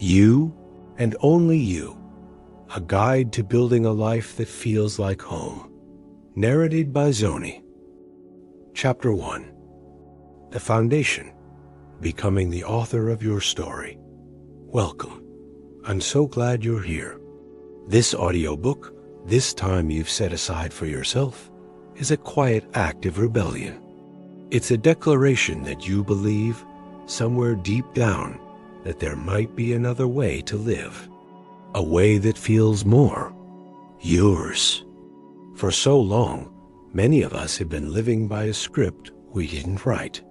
You, and only you, a guide to building a life that feels like home. Narrated by Zoney. Chapter 1. The Foundation. Becoming the author of your story. Welcome. I'm so glad you're here. This audiobook, this time you've set aside for yourself, is a quiet act of rebellion. It's a declaration that you believe, somewhere deep down, that there might be another way to live. A way that feels more yours. For so long, many of us have been living by a script we didn't write.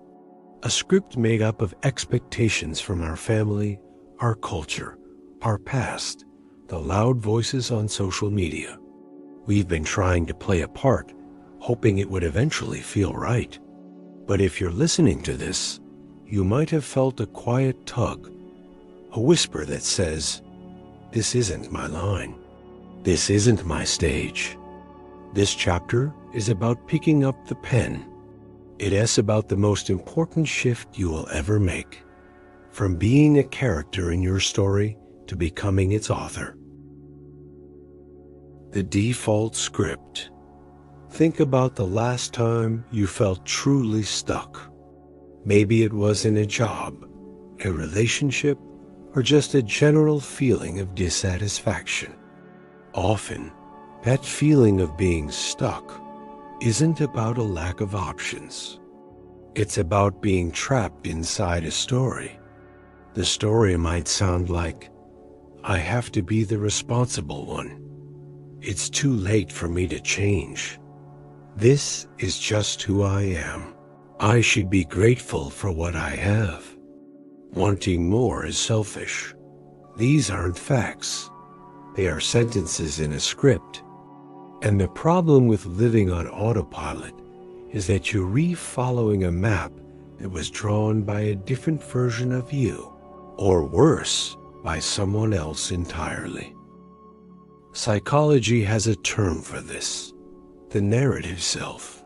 A script made up of expectations from our family, our culture, our past, the loud voices on social media. We've been trying to play a part, hoping it would eventually feel right. But if you're listening to this, you might have felt a quiet tug, a whisper that says, "This isn't my line. This isn't my stage." This chapter is about picking up the pen. It is about the most important shift you will ever make, from being a character in your story to becoming its author. The default script. Think about the last time you felt truly stuck. Maybe it was in a job, a relationship, or just a general feeling of dissatisfaction. Often, that feeling of being stuck isn't about a lack of options. It's about being trapped inside a story. The story might sound like, "I have to be the responsible one. It's too late for me to change. This is just who I am. I should be grateful for what I have. Wanting more is selfish." These aren't facts. They are sentences in a script. And the problem with living on autopilot is that you're re-following a map that was drawn by a different version of you, or worse, by someone else entirely. Psychology has a term for this: the narrative self.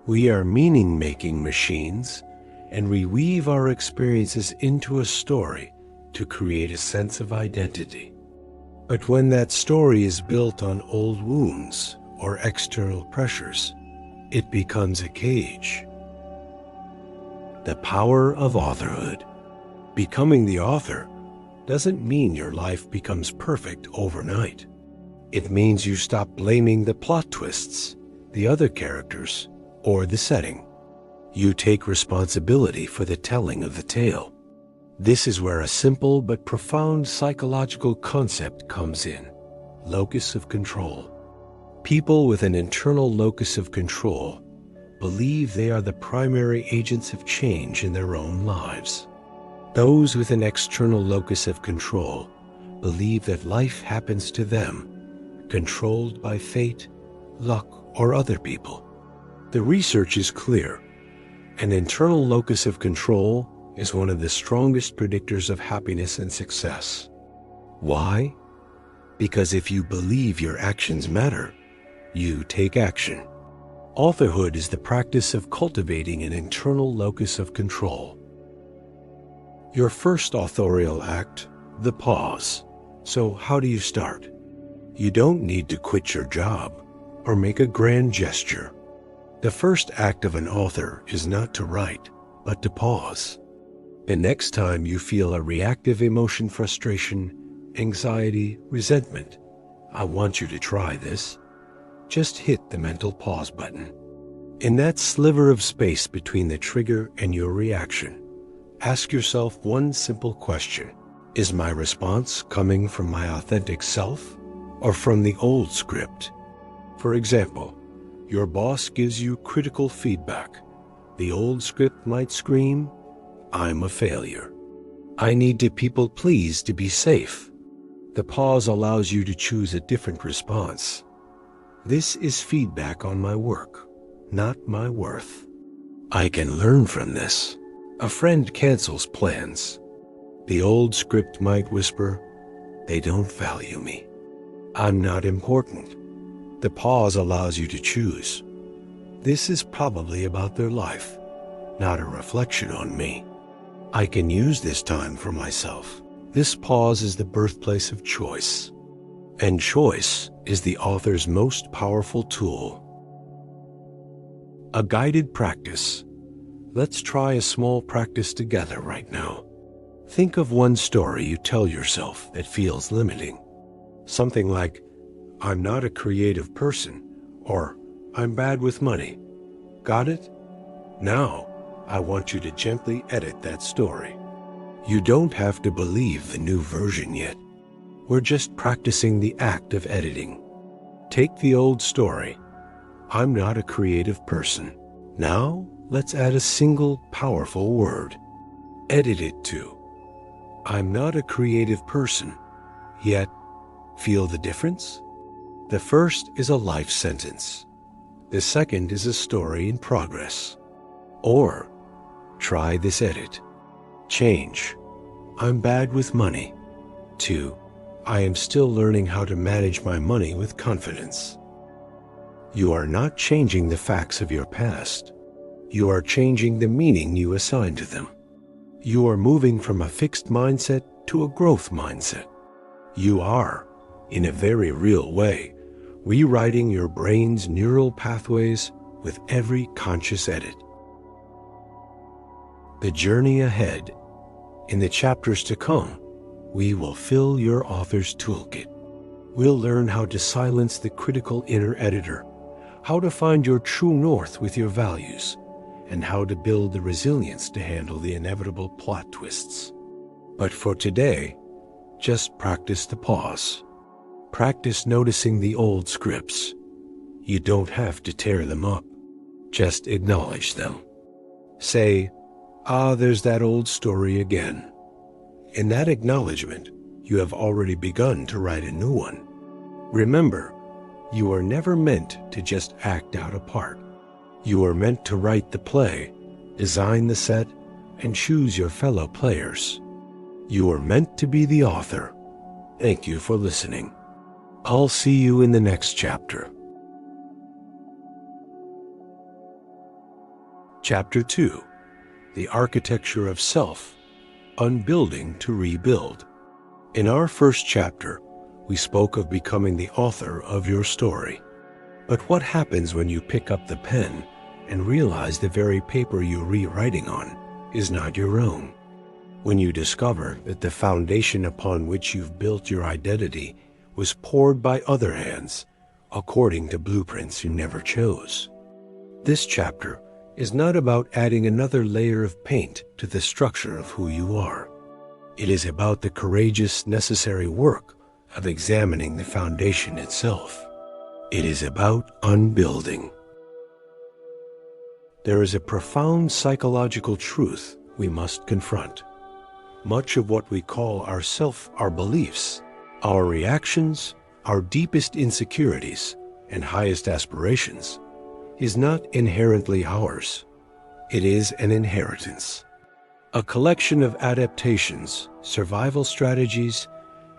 We are meaning-making machines, and we weave our experiences into a story to create a sense of identity. But when that story is built on old wounds or external pressures, it becomes a cage. The power of authorhood. Becoming the author doesn't mean your life becomes perfect overnight. It means you stop blaming the plot twists, the other characters, or the setting. You take responsibility for the telling of the tale. This is where a simple but profound psychological concept comes in: locus of control. People with an internal locus of control believe they are the primary agents of change in their own lives. Those with an external locus of control believe that life happens to them, controlled by fate, luck, or other people. The research is clear. An internal locus of control is one of the strongest predictors of happiness and success. Why? Because if you believe your actions matter, you take action. Authorhood is the practice of cultivating an internal locus of control. Your first authorial act, the pause. So how do you start? You don't need to quit your job or make a grand gesture. The first act of an author is not to write, but to pause. The next time you feel a reactive emotion, frustration, anxiety, resentment, I want you to try this. Just hit the mental pause button. In that sliver of space between the trigger and your reaction, ask yourself one simple question: is my response coming from my authentic self or from the old script? For example, your boss gives you critical feedback. The old script might scream, "I'm a failure. I need to people please to be safe." The pause allows you to choose a different response. This is feedback on my work, not my worth. I can learn from this. A friend cancels plans. The old script might whisper, "They don't value me. I'm not important." The pause allows you to choose. This is probably about their life, not a reflection on me. I can use this time for myself. This pause is the birthplace of choice, and choice is the author's most powerful tool. A guided practice. Let's try a small practice together right now. Think of one story you tell yourself that feels limiting. Something like, "I'm not a creative person," or "I'm bad with money." Got it? Now, I want you to gently edit that story. You don't have to believe the new version yet. We're just practicing the act of editing. Take the old story, "I'm not a creative person." Now, let's add a single powerful word. Edit it to, "I'm not a creative person, yet." Feel the difference? The first is a life sentence. The second is a story in progress. Or, try this edit. Change, "I'm bad with money," to, "I am still learning how to manage my money with confidence." You are not changing the facts of your past. You are changing the meaning you assign to them. You are moving from a fixed mindset to a growth mindset. You are, in a very real way, rewriting your brain's neural pathways with every conscious edit. The journey ahead. In the chapters to come, we will fill your author's toolkit. We'll learn how to silence the critical inner editor, how to find your true north with your values, and how to build the resilience to handle the inevitable plot twists. But for today, just practice the pause. Practice noticing the old scripts. You don't have to tear them up. Just acknowledge them. Say, there's that old story again." In that acknowledgement, you have already begun to write a new one. Remember, you are never meant to just act out a part. You are meant to write the play, design the set, and choose your fellow players. You are meant to be the author. Thank you for listening. I'll see you in the next chapter. Chapter 2. The Architecture of Self, Unbuilding to Rebuild. In our first chapter, we spoke of becoming the author of your story. But what happens when you pick up the pen and realize the very paper you're rewriting on is not your own? When you discover that the foundation upon which you've built your identity was poured by other hands, according to blueprints you never chose. This chapter is not about adding another layer of paint to the structure of who you are. It is about the courageous, necessary work of examining the foundation itself. It is about unbuilding. There is a profound psychological truth we must confront. Much of what we call our self, our beliefs, our reactions, our deepest insecurities, and highest aspirations, is not inherently ours. It is an inheritance. A collection of adaptations, survival strategies,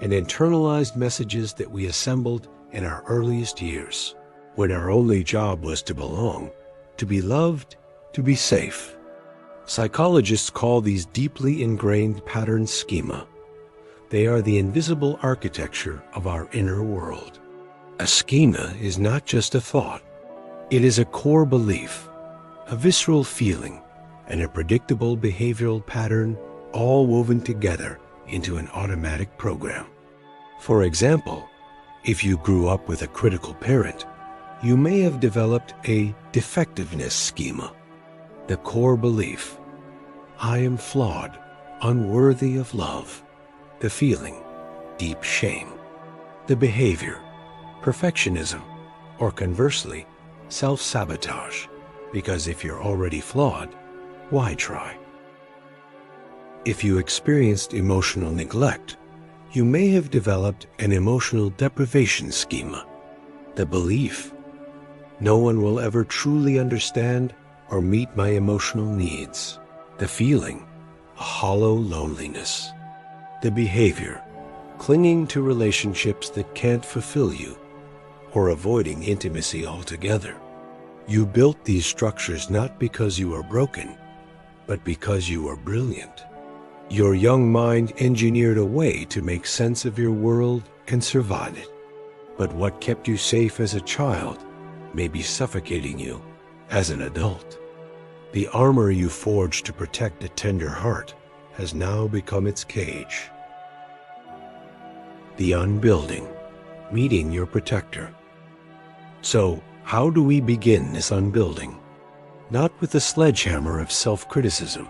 and internalized messages that we assembled in our earliest years, when our only job was to belong, to be loved, to be safe. Psychologists call these deeply ingrained pattern schema. They are the invisible architecture of our inner world. A schema is not just a thought. It is a core belief, a visceral feeling, and a predictable behavioral pattern, all woven together into an automatic program. For example, if you grew up with a critical parent, you may have developed a defectiveness schema. The core belief, "I am flawed, unworthy of love." The feeling, deep shame. The behavior, perfectionism, or conversely, self-sabotage, because if you're already flawed, why try? If you experienced emotional neglect, you may have developed an emotional deprivation schema. The belief, "No one will ever truly understand or meet my emotional needs." The feeling, a hollow loneliness. The behavior, clinging to relationships that can't fulfill you, or avoiding intimacy altogether. You built these structures not because you are broken, but because you are brilliant. Your young mind engineered a way to make sense of your world and survive it. But what kept you safe as a child may be suffocating you as an adult. The armor you forged to protect a tender heart has now become its cage. The unbuilding, meeting your protector. So, how do we begin this unbuilding? Not with the sledgehammer of self-criticism,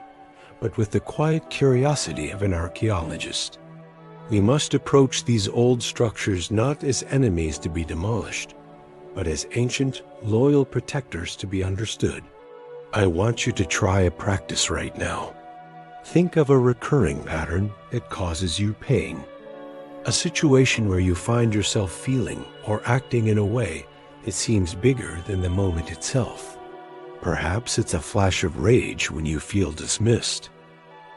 but with the quiet curiosity of an archaeologist. We must approach these old structures not as enemies to be demolished, but as ancient, loyal protectors to be understood. I want you to try a practice right now. Think of a recurring pattern that causes you pain. A situation where you find yourself feeling or acting in a way that seems bigger than the moment itself. Perhaps it's a flash of rage when you feel dismissed,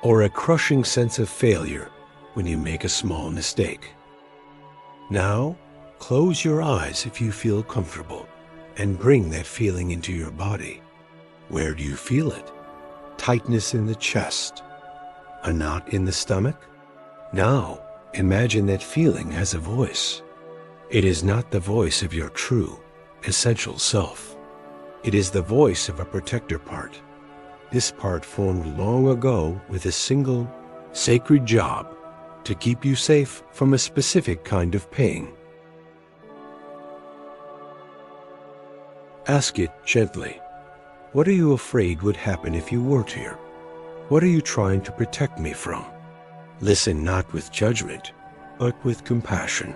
or a crushing sense of failure when you make a small mistake. Now, close your eyes if you feel comfortable, and bring that feeling into your body. Where do you feel it? Tightness in the chest? A knot in the stomach? Now, imagine that feeling has a voice. It is not the voice of your true, essential self. It is the voice of a protector part. This part formed long ago with a single, sacred job to keep you safe from a specific kind of pain. Ask it gently. What are you afraid would happen if you weren't here? What are you trying to protect me from? Listen not with judgment, but with compassion.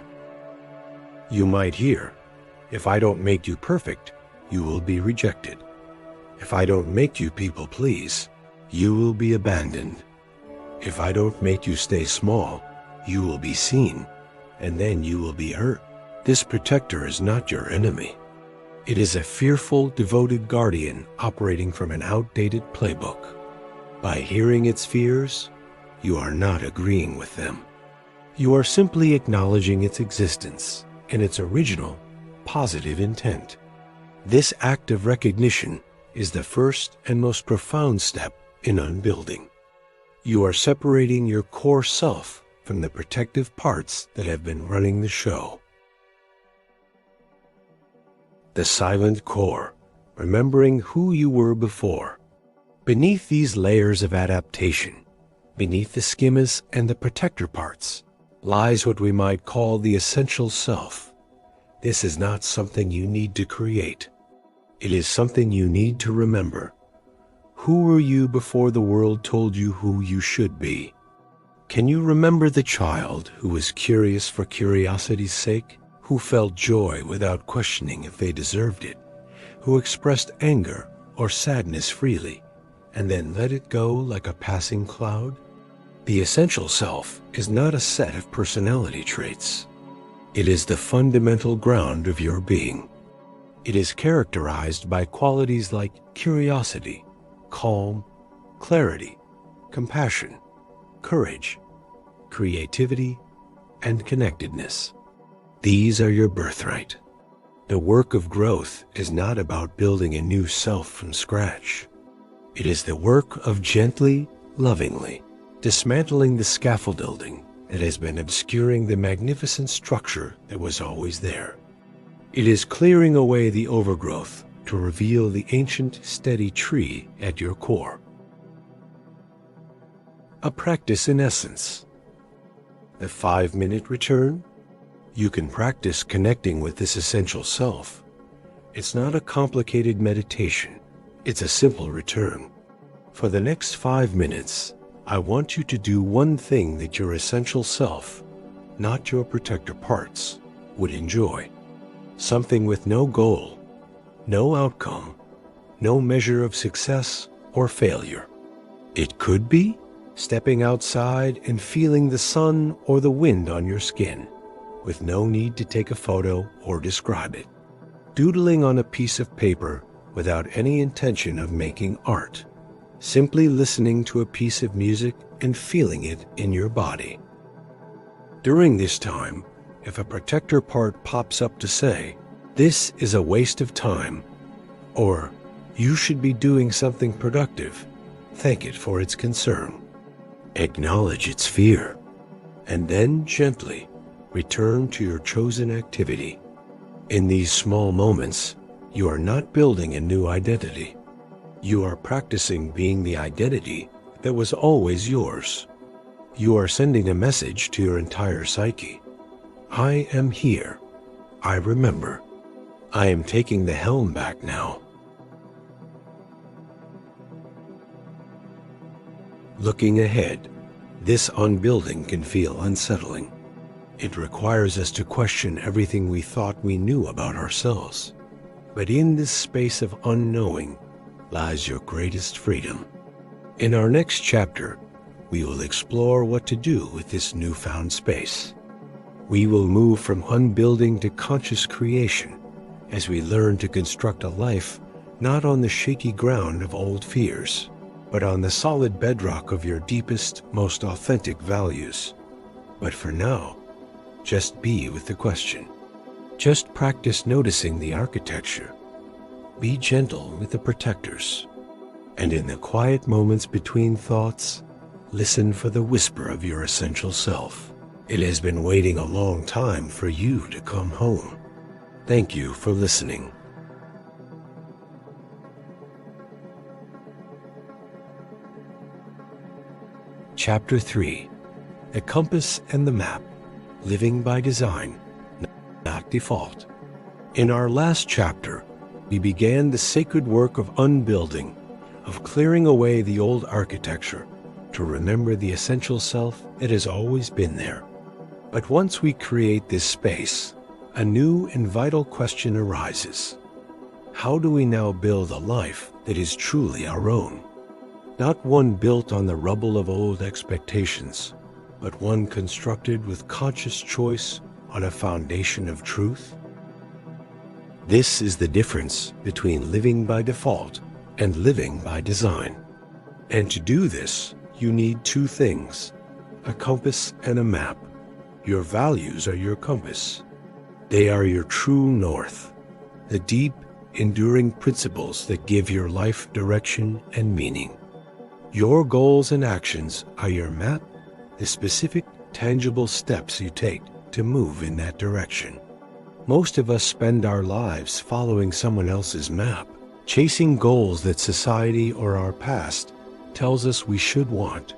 You might hear, if I don't make you perfect, you will be rejected. If I don't make you people please, you will be abandoned. If I don't make you stay small, you will be seen, and then you will be hurt. This protector is not your enemy. It is a fearful, devoted guardian operating from an outdated playbook. By hearing its fears, you are not agreeing with them. You are simply acknowledging its existence and its original, positive intent. This act of recognition is the first and most profound step in unbuilding. You are separating your core self from the protective parts that have been running the show. The silent core, remembering who you were before. Beneath these layers of adaptation, beneath the schemas and the protector parts, lies what we might call the essential self. This is not something you need to create. It is something you need to remember. Who were you before the world told you who you should be? Can you remember the child who was curious for curiosity's sake, who felt joy without questioning if they deserved it, who expressed anger or sadness freely, and then let it go like a passing cloud? The essential self is not a set of personality traits. It is the fundamental ground of your being. It is characterized by qualities like curiosity, calm, clarity, compassion, courage, creativity, and connectedness. These are your birthright. The work of growth is not about building a new self from scratch. It is the work of gently, lovingly, dismantling the scaffolding that has been obscuring the magnificent structure that was always there. It is clearing away the overgrowth to reveal the ancient, steady tree at your core. A practice in essence. The 5-minute return. You can practice connecting with this essential self. It's not a complicated meditation. It's a simple return. For the next 5 minutes, I want you to do one thing that your essential self, not your protector parts, would enjoy. Something with no goal, no outcome, no measure of success or failure. It could be stepping outside and feeling the sun or the wind on your skin, with no need to take a photo or describe it. Doodling on a piece of paper without any intention of making art. Simply listening to a piece of music and feeling it in your body. During this time, if a protector part pops up to say, "This is a waste of time," or "You should be doing something productive," thank it for its concern. Acknowledge its fear, and then gently return to your chosen activity. In these small moments, you are not building a new identity. You are practicing being the identity that was always yours. You are sending a message to your entire psyche. I am here. I remember. I am taking the helm back now. Looking ahead, this unbuilding can feel unsettling. It requires us to question everything we thought we knew about ourselves. But in this space of unknowing lies your greatest freedom. In our next chapter, we will explore what to do with this newfound space. We will move from unbuilding to conscious creation as we learn to construct a life not on the shaky ground of old fears, but on the solid bedrock of your deepest, most authentic values. But for now, just be with the question. Just practice noticing the architecture. Be gentle with the protectors. And in the quiet moments between thoughts, listen for the whisper of your essential self. It has been waiting a long time for you to come home. Thank you for listening. Chapter 3. The Compass and the Map. Living by Design, not Default. In our last chapter, we began the sacred work of unbuilding, of clearing away the old architecture to remember the essential self that has always been there. But once we create this space, a new and vital question arises. How do we now build a life that is truly our own? Not one built on the rubble of old expectations, but one constructed with conscious choice on a foundation of truth? This is the difference between living by default and living by design. And to do this, you need two things: a compass and a map. Your values are your compass. They are your true north, the deep, enduring principles that give your life direction and meaning. Your goals and actions are your map, the specific, tangible steps you take to move in that direction. Most of us spend our lives following someone else's map, chasing goals that society or our past tells us we should want,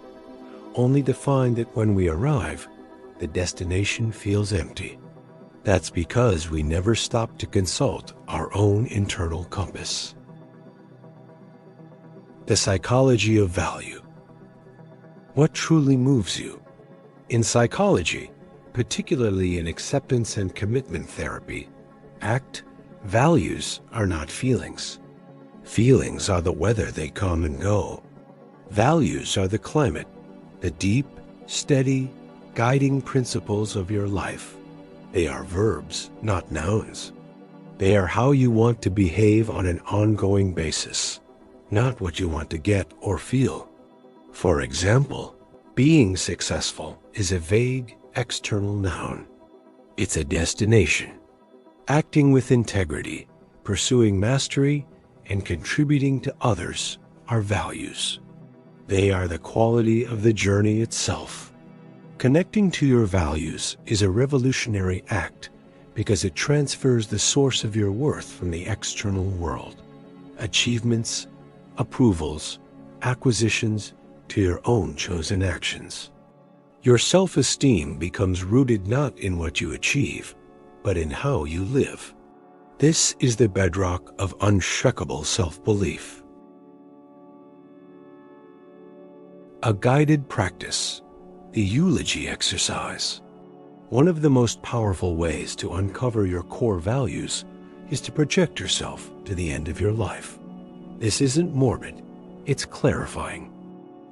only to find that when we arrive, the destination feels empty. That's because we never stop to consult our own internal compass. The psychology of value. What truly moves you? In psychology, particularly in acceptance and commitment therapy, values are not feelings. Feelings are the weather, they come and go. Values are the climate, the deep, steady, guiding principles of your life. They are verbs, not nouns. They are how you want to behave on an ongoing basis, not what you want to get or feel. For example, being successful is a vague, external noun. It's a destination. Acting with integrity, pursuing mastery, and contributing to others are values. They are the quality of the journey itself. Connecting to your values is a revolutionary act because it transfers the source of your worth from the external world, achievements, approvals, acquisitions, to your own chosen actions. Your self-esteem becomes rooted not in what you achieve, but in how you live. This is the bedrock of unshakable self-belief. A guided practice, the eulogy exercise. One of the most powerful ways to uncover your core values is to project yourself to the end of your life. This isn't morbid, it's clarifying.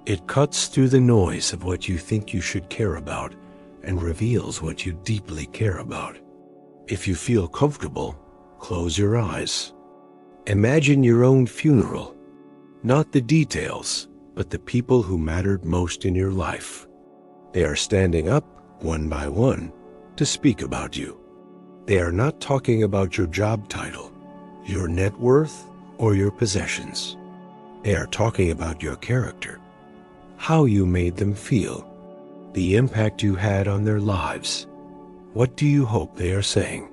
It cuts through the noise of what you think you should care about and reveals what you deeply care about. If you feel comfortable, close your eyes. Imagine your own funeral, not the details, but the people who mattered most in your life. They are standing up, one by one, to speak about you. They are not talking about your job title, your net worth, or your possessions. They are talking about your character, how you made them feel, the impact you had on their lives. What do you hope they are saying?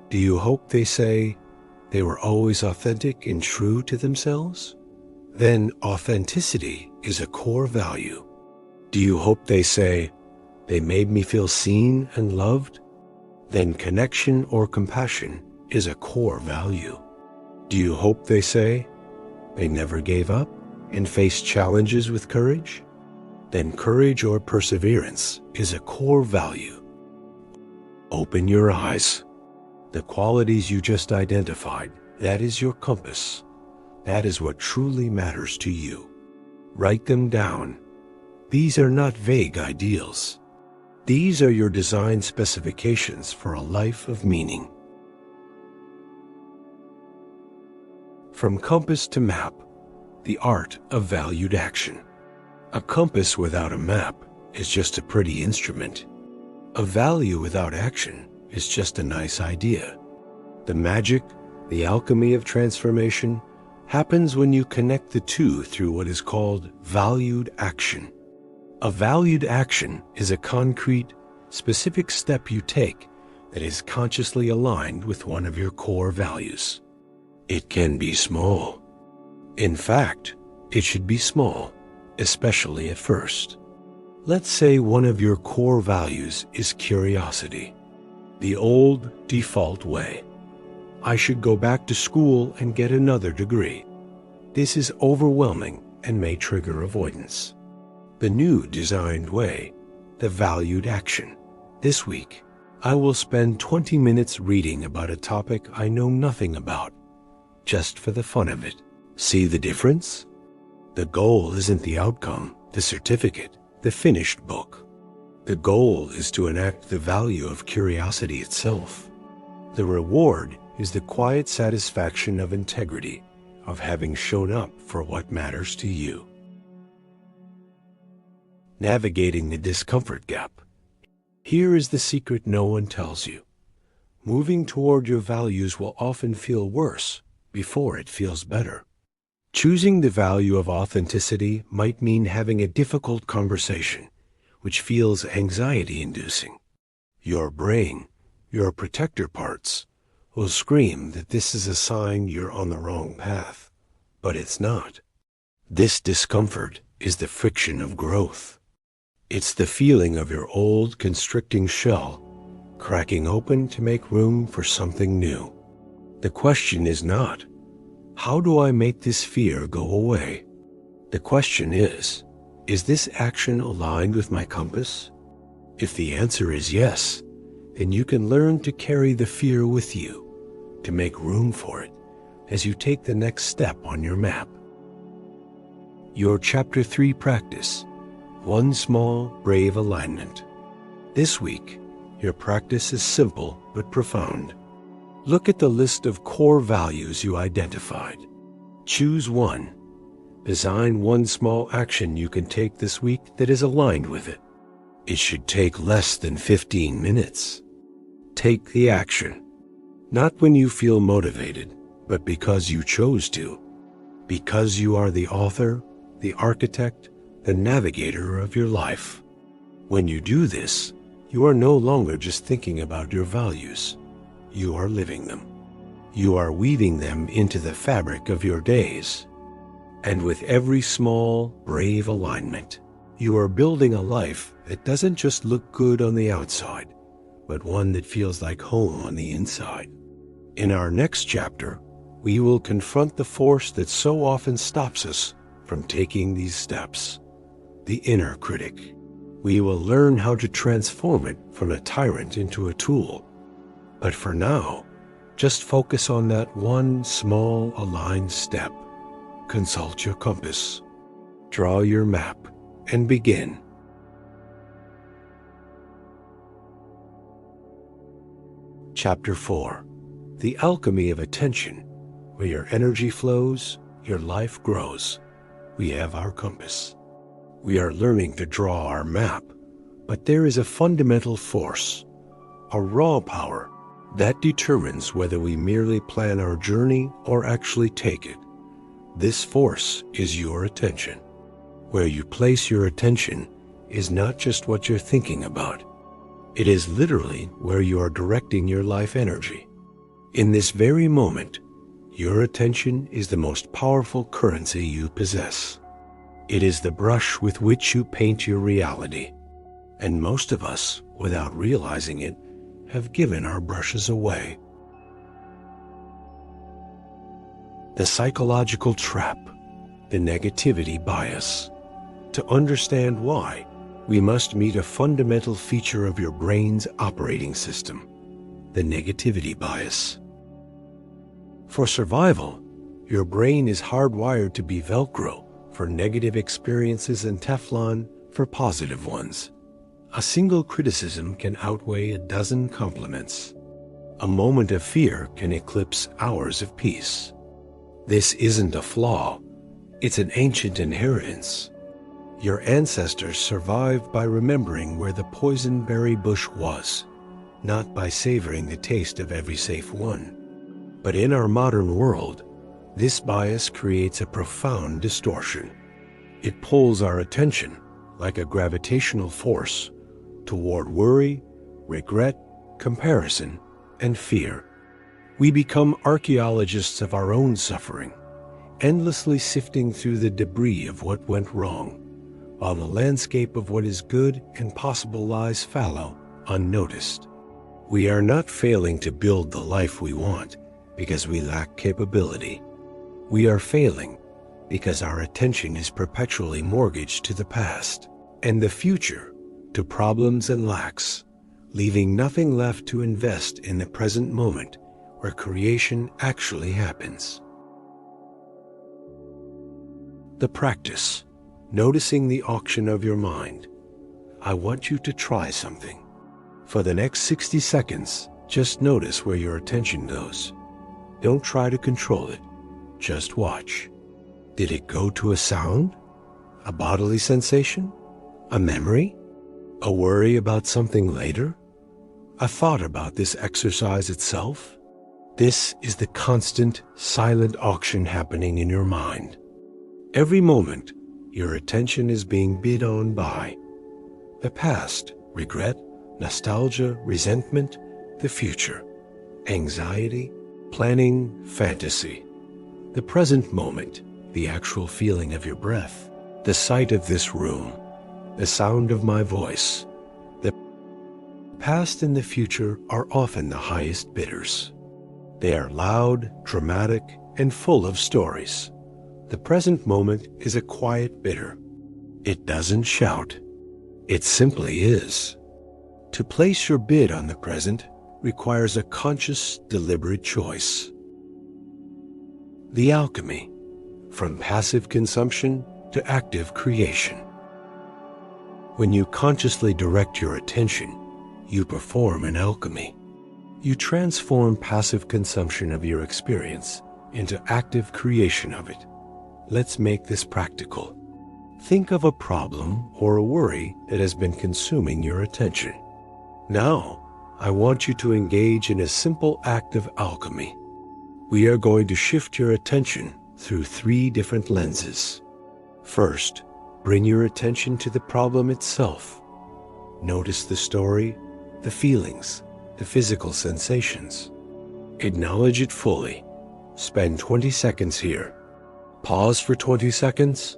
Do you hope they say they were always authentic and true to themselves? Then authenticity is a core value. Do you hope they say they made me feel seen and loved? Then connection or compassion is a core value. Do you hope they say they never gave up and faced challenges with courage? Then courage or perseverance is a core value. Open your eyes. The qualities you just identified, that is your compass. That is what truly matters to you. Write them down. These are not vague ideals. These are your design specifications for a life of meaning. From compass to map, the art of valued action. A compass without a map is just a pretty instrument. A value without action is just a nice idea. The magic, the alchemy of transformation, happens when you connect the two through what is called valued action. A valued action is a concrete, specific step you take that is consciously aligned with one of your core values. It can be small. In fact, it should be small, especially at first. Let's say one of your core values is curiosity. The old default way. I should go back to school and get another degree. This is overwhelming and may trigger avoidance. The new designed way, the valued action. This week, I will spend 20 minutes reading about a topic I know nothing about, just for the fun of it. See the difference? The goal isn't the outcome, the certificate, the finished book. The goal is to enact the value of curiosity itself. The reward is the quiet satisfaction of integrity, of having shown up for what matters to you. Navigating the discomfort gap. Here is the secret no one tells you. Moving toward your values will often feel worse before it feels better. Choosing the value of authenticity might mean having a difficult conversation, which feels anxiety-inducing. Your brain, your protector parts, will scream that this is a sign you're on the wrong path, but it's not. This discomfort is the friction of growth. It's the feeling of your old constricting shell cracking open to make room for something new. The question is not, how do I make this fear go away? The question is this action aligned with my compass? If the answer is yes, then you can learn to carry the fear with you, to make room for it as you take the next step on your map. Your Chapter 3 practice, one small, brave alignment. This week, your practice is simple but profound. Look at the list of core values you identified. Choose one. Design one small action you can take this week that is aligned with it. It should take less than 15 minutes. Take the action. Not when you feel motivated, but because you chose to. Because you are the author, the architect, the navigator of your life. When you do this, you are no longer just thinking about your values. You are living them. You are weaving them into the fabric of your days. And with every small, brave alignment, you are building a life that doesn't just look good on the outside, but one that feels like home on the inside. In our next chapter, we will confront the force that so often stops us from taking these steps, the inner critic. We will learn how to transform it from a tyrant into a tool. But for now, just focus on that one small aligned step. Consult your compass, draw your map, and begin. Chapter 4. The Alchemy of Attention. Where your energy flows, your life grows. We have our compass. We are learning to draw our map, but there is a fundamental force, a raw power, that determines whether we merely plan our journey or actually take it. This force is your attention. Where you place your attention is not just what you're thinking about. It is literally where you are directing your life energy. In this very moment, your attention is the most powerful currency you possess. It is the brush with which you paint your reality. And most of us, without realizing it, have given our brushes away. The psychological trap, the negativity bias. To understand why, we must meet a fundamental feature of your brain's operating system, the negativity bias. For survival, your brain is hardwired to be Velcro for negative experiences and Teflon for positive ones. A single criticism can outweigh a dozen compliments. A moment of fear can eclipse hours of peace. This isn't a flaw, it's an ancient inheritance. Your ancestors survived by remembering where the poisonberry bush was, not by savoring the taste of every safe one. But in our modern world, this bias creates a profound distortion. It pulls our attention, like a gravitational force, toward worry, regret, comparison, and fear. We become archaeologists of our own suffering, endlessly sifting through the debris of what went wrong, while the landscape of what is good and possible lies fallow, unnoticed. We are not failing to build the life we want because we lack capability. We are failing because our attention is perpetually mortgaged to the past and the future, to problems and lacks, leaving nothing left to invest in the present moment where creation actually happens. The practice, noticing the auction of your mind. I want you to try something. For the next 60 seconds, just notice where your attention goes. Don't try to control it, just watch. Did it go to a sound? A bodily sensation? A memory? A worry about something later? A thought about this exercise itself? This is the constant, silent auction happening in your mind. Every moment, your attention is being bid on by the past, regret, nostalgia, resentment, the future, anxiety, planning, fantasy, the present moment, the actual feeling of your breath, the sight of this room, the sound of my voice. The past and the future are often the highest bidders. They are loud, dramatic, and full of stories. The present moment is a quiet bidder. It doesn't shout. It simply is. To place your bid on the present requires a conscious, deliberate choice. The alchemy, from passive consumption to active creation. When you consciously direct your attention, you perform an alchemy. You transform passive consumption of your experience into active creation of it. Let's make this practical. Think of a problem or a worry that has been consuming your attention. Now, I want you to engage in a simple act of alchemy. We are going to shift your attention through 3 different lenses. First, bring your attention to the problem itself. Notice the story, the feelings, the physical sensations. Acknowledge it fully. Spend 20 seconds here. Pause for 20 seconds.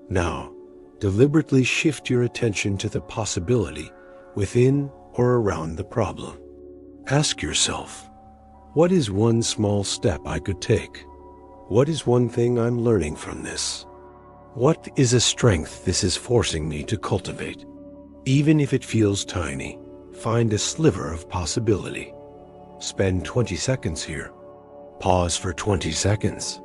Now, deliberately shift your attention to the possibility within or around the problem. Ask yourself, what is one small step I could take? What is one thing I'm learning from this? What is a strength this is forcing me to cultivate? Even if it feels tiny, find a sliver of possibility. Spend 20 seconds here. Pause for 20 seconds.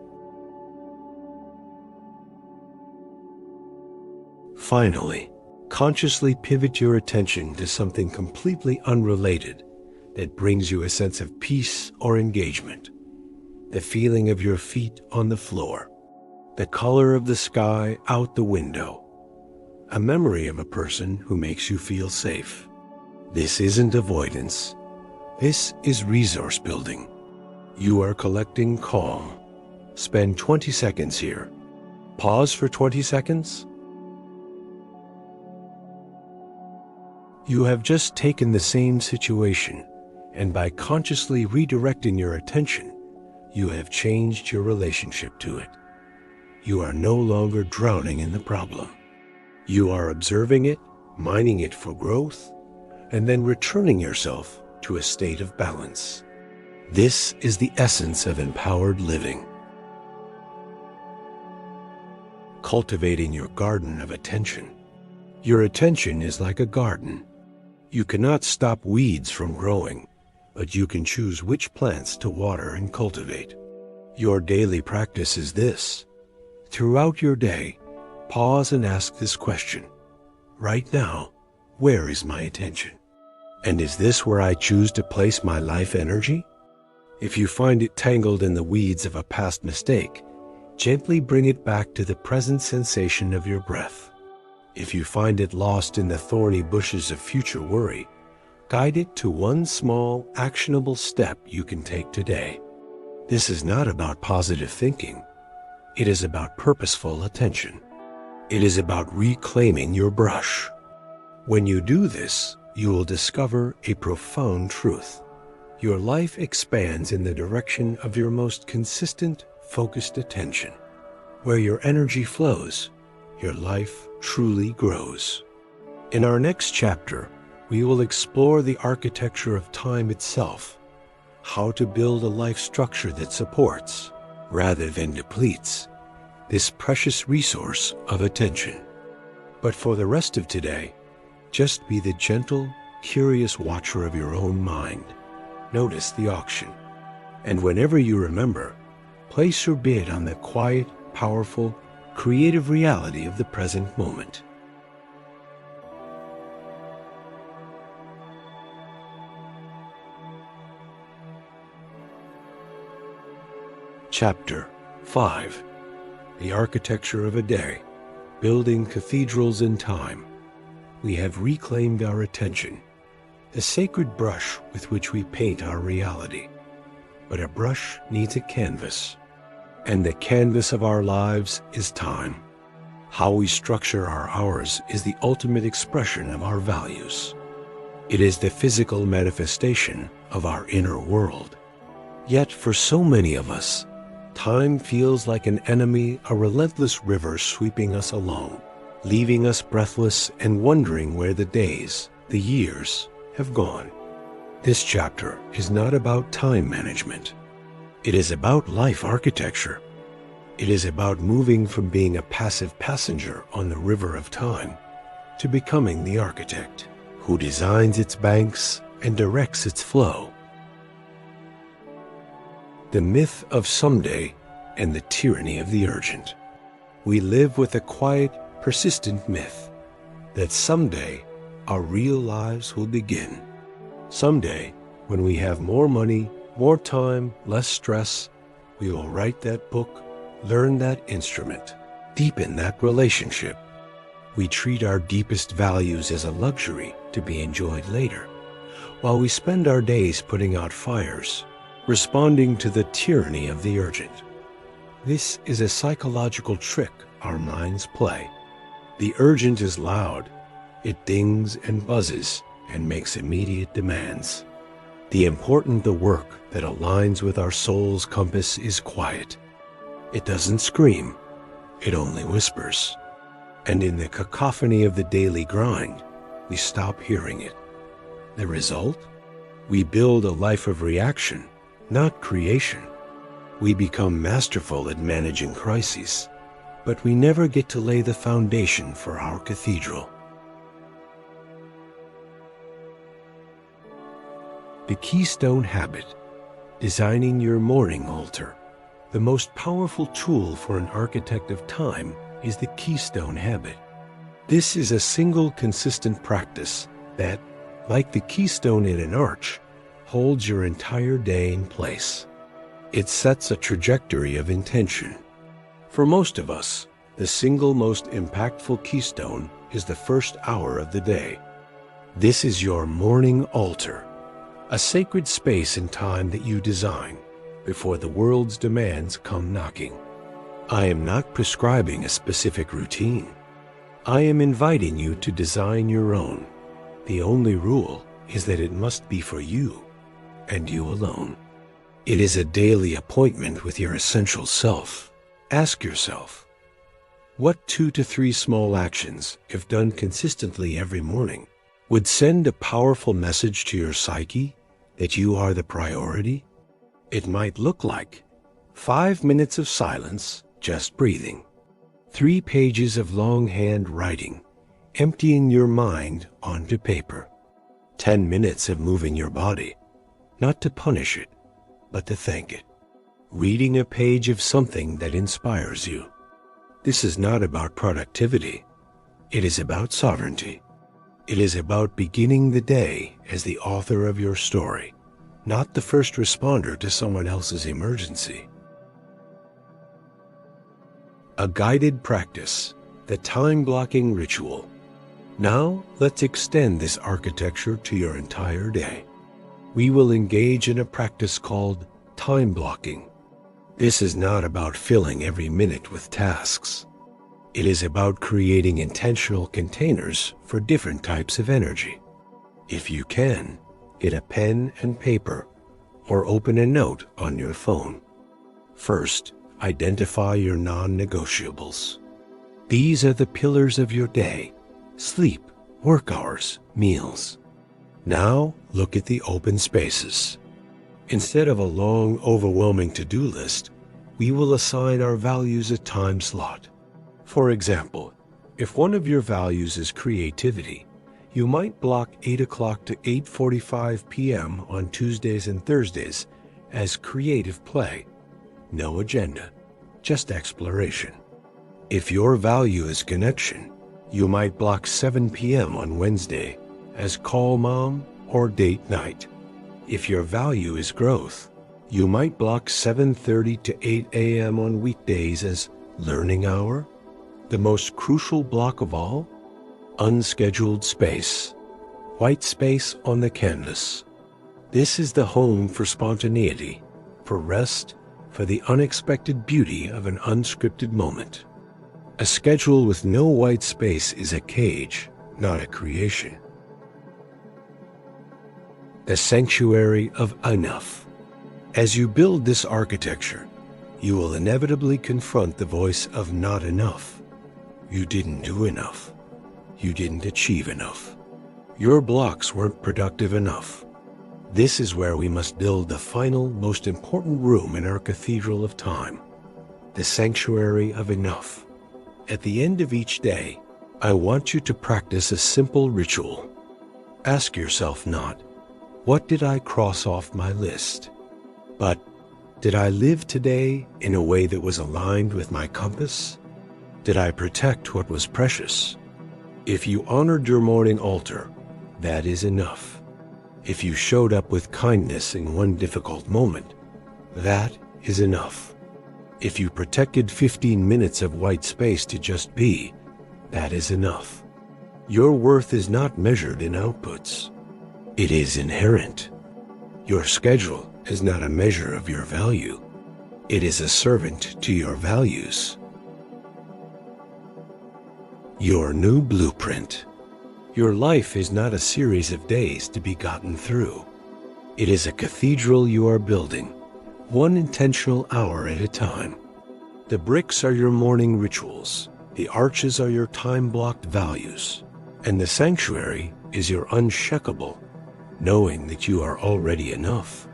Finally, consciously pivot your attention to something completely unrelated that brings you a sense of peace or engagement. The feeling of your feet on the floor, the color of the sky out the window, a memory of a person who makes you feel safe. This isn't avoidance. This is resource building. You are collecting calm, Spend 20 seconds here. Pause for 20 seconds. You have just taken the same situation, and by consciously redirecting your attention, you have changed your relationship to it. You are no longer drowning in the problem. You are observing it, mining it for growth, and then returning yourself to a state of balance. This is the essence of empowered living. Cultivating your garden of attention. Your attention is like a garden. You cannot stop weeds from growing, but you can choose which plants to water and cultivate. Your daily practice is this. Throughout your day, pause and ask this question. Right now, where is my attention? And is this where I choose to place my life energy? If you find it tangled in the weeds of a past mistake, gently bring it back to the present sensation of your breath. If you find it lost in the thorny bushes of future worry, guide it to one small, actionable step you can take today. This is not about positive thinking. It is about purposeful attention. It is about reclaiming your brush. When you do this, you will discover a profound truth. Your life expands in the direction of your most consistent, focused attention. Where your energy flows, your life truly grows. In our next chapter, we will explore the architecture of time itself, how to build a life structure that supports, rather than depletes, this precious resource of attention. But for the rest of today, just be the gentle, curious watcher of your own mind. Notice the auction. And whenever you remember, place your bid on the quiet, powerful, creative reality of the present moment. Chapter 5. The Architecture of a Day. Building Cathedrals in Time. We have reclaimed our attention, the sacred brush with which we paint our reality. But a brush needs a canvas. And the canvas of our lives is time. How we structure our hours is the ultimate expression of our values. It is the physical manifestation of our inner world. Yet for so many of us, time feels like an enemy, a relentless river sweeping us along, leaving us breathless and wondering where the days, the years, have gone. This chapter is not about time management. It is about life architecture. It is about moving from being a passive passenger on the river of time to becoming the architect who designs its banks and directs its flow. The myth of someday and the tyranny of the urgent. We live with a quiet, persistent myth that someday our real lives will begin. Someday, when we have more money, more time, less stress, we will write that book, learn that instrument, deepen that relationship. We treat our deepest values as a luxury to be enjoyed later, while we spend our days putting out fires, responding to the tyranny of the urgent. This is a psychological trick our minds play. The urgent is loud. It dings and buzzes and makes immediate demands. The important, the work that aligns with our soul's compass is quiet. It doesn't scream, it only whispers. And in the cacophony of the daily grind, we stop hearing it. The result? We build a life of reaction, not creation. We become masterful at managing crises, but we never get to lay the foundation for our cathedral. The Keystone Habit. Designing your morning altar. The most powerful tool for an architect of time is the Keystone Habit. This is a single consistent practice that, like the keystone in an arch, holds your entire day in place. It sets a trajectory of intention. For most of us, the single most impactful keystone is the first hour of the day. This is your morning altar, a sacred space and time that you design, before the world's demands come knocking. I am not prescribing a specific routine. I am inviting you to design your own. The only rule is that it must be for you, and you alone. It is a daily appointment with your essential self. Ask yourself, what 2 to 3 small actions, if done consistently every morning, would send a powerful message to your psyche that you are the priority? It might look like 5 minutes of silence, just breathing, 3 pages of longhand writing, emptying your mind onto paper, 10 minutes of moving your body, not to punish it, but to thank it, reading a page of something that inspires you. This is not about productivity. It is about sovereignty. It is about beginning the day as the author of your story, not the first responder to someone else's emergency. A guided practice, the time-blocking ritual. Now, let's extend this architecture to your entire day. We will engage in a practice called time blocking. This is not about filling every minute with tasks. It is about creating intentional containers for different types of energy. If you can, get a pen and paper or open a note on your phone. First, identify your non-negotiables. These are the pillars of your day: sleep, work hours, meals. Now, look at the open spaces. Instead of a long, overwhelming to-do list, we will assign our values a time slot. For example, if one of your values is creativity, you might block 8 o'clock to 8:45 p.m. on Tuesdays and Thursdays as creative play. No agenda, just exploration. If your value is connection, you might block 7 p.m. on Wednesday as call mom or date night. If your value is growth, you might block 7:30 to 8 a.m. on weekdays as learning hour. The most crucial block of all, unscheduled space, white space on the canvas. This is the home for spontaneity, for rest, for the unexpected beauty of an unscripted moment. A schedule with no white space is a cage, not a creation. The sanctuary of enough. As you build this architecture, you will inevitably confront the voice of not enough. You didn't do enough. You didn't achieve enough. Your blocks weren't productive enough. This is where we must build the final, most important room in our cathedral of time, the sanctuary of enough. At the end of each day, I want you to practice a simple ritual. Ask yourself not, what did I cross off my list? But, did I live today in a way that was aligned with my compass? Did I protect what was precious? If you honored your morning altar, that is enough. If you showed up with kindness in one difficult moment, that is enough. If you protected 15 minutes of white space to just be, that is enough. Your worth is not measured in outputs. It is inherent. Your schedule is not a measure of your value. It is a servant to your values. Your new blueprint. Your life is not a series of days to be gotten through. It is a cathedral you are building, one intentional hour at a time. The bricks are your morning rituals, the arches are your time-blocked values, and the sanctuary is your unshakable, knowing that you are already enough.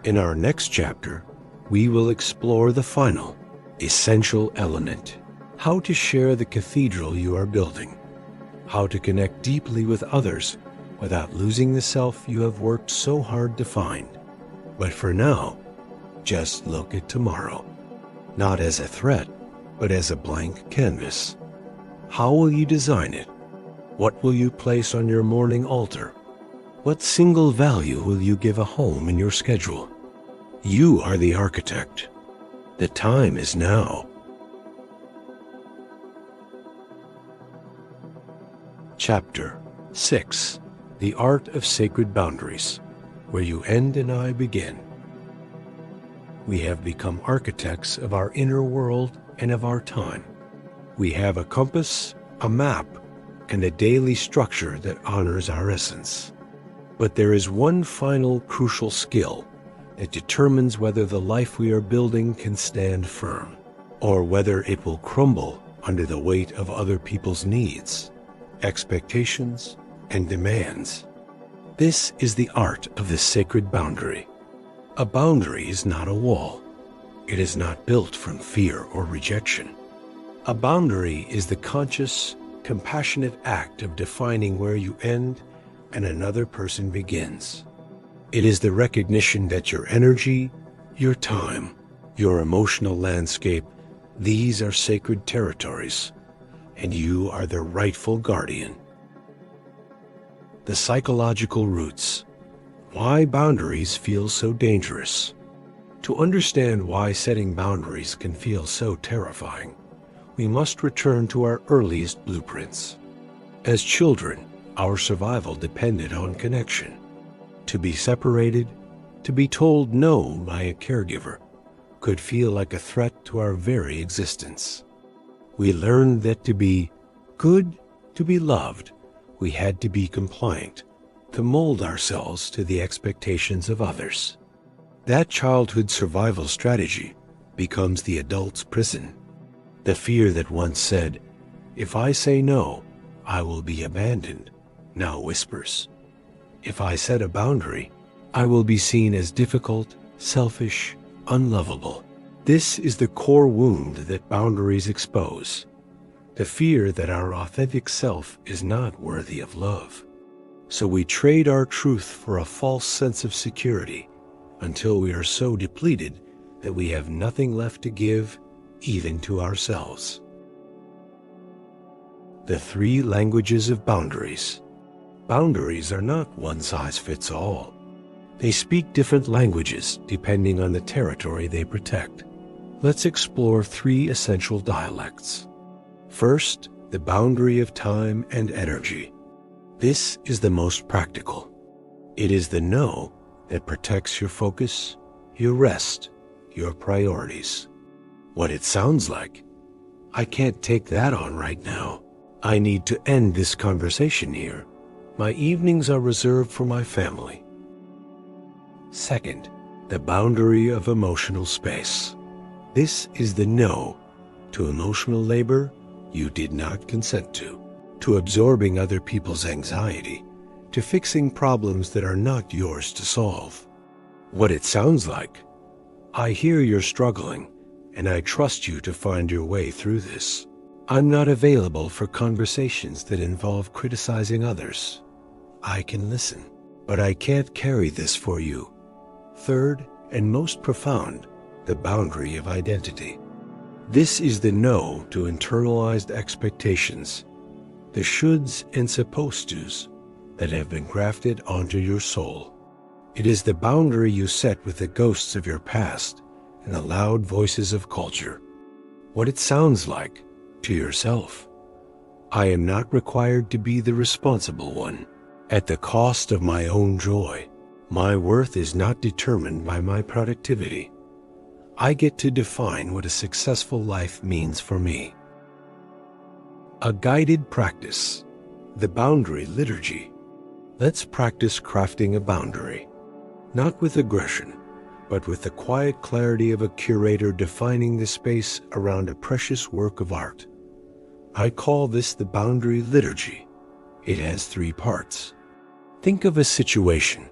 In our next chapter, we will explore the final, essential element: how to share the cathedral you are building, how to connect deeply with others without losing the self you have worked so hard to find. But for now, just look at tomorrow, not as a threat, but as a blank canvas. How will you design it? What will you place on your morning altar? What single value will you give a home in your schedule? You are the architect. The time is now. Chapter 6. The Art of Sacred Boundaries, where you end and I begin. We have become architects of our inner world and of our time. We have a compass, a map, and a daily structure that honors our essence. But there is one final crucial skill that determines whether the life we are building can stand firm, or whether it will crumble under the weight of other people's needs, expectations, and demands. This is the art of the sacred boundary. A boundary is not a wall. It is not built from fear or rejection. A boundary is the conscious, compassionate act of defining where you end and another person begins. It is the recognition that your energy, your time, your emotional landscape, these are sacred territories, and you are their rightful guardian. The psychological roots. Why boundaries feel so dangerous. To understand why setting boundaries can feel so terrifying, we must return to our earliest blueprints. As children, our survival depended on connection. To be separated, to be told no by a caregiver, could feel like a threat to our very existence. We learned that to be good, to be loved, we had to be compliant, to mold ourselves to the expectations of others. That childhood survival strategy becomes the adult's prison. The fear that once said, "If I say no, I will be abandoned," now whispers, "If I set a boundary, I will be seen as difficult, selfish, unlovable." This is the core wound that boundaries expose. The fear that our authentic self is not worthy of love. So we trade our truth for a false sense of security until we are so depleted that we have nothing left to give, even to ourselves. The 3 languages of boundaries. Boundaries are not one size fits all. They speak different languages depending on the territory they protect. Let's explore 3 essential dialects. First, the boundary of time and energy. This is the most practical. It is the no that protects your focus, your rest, your priorities. What it sounds like: I can't take that on right now. I need to end this conversation here. My evenings are reserved for my family. Second, the boundary of emotional space. This is the no to emotional labor you did not consent to absorbing other people's anxiety, to fixing problems that are not yours to solve. What it sounds like: I hear you're struggling, and I trust you to find your way through this. I'm not available for conversations that involve criticizing others. I can listen, but I can't carry this for you. Third, and most profound, the boundary of identity. This is the no to internalized expectations, the shoulds and supposed tos that have been grafted onto your soul. It is the boundary you set with the ghosts of your past and the loud voices of culture. What it sounds like to yourself: I am not required to be the responsible one. At the cost of my own joy, my worth is not determined by my productivity. I get to define what a successful life means for me. A guided practice. The boundary liturgy. Let's practice crafting a boundary, not with aggression, but with the quiet clarity of a curator defining the space around a precious work of art. I call this the boundary liturgy. It has 3 parts. Think of a situation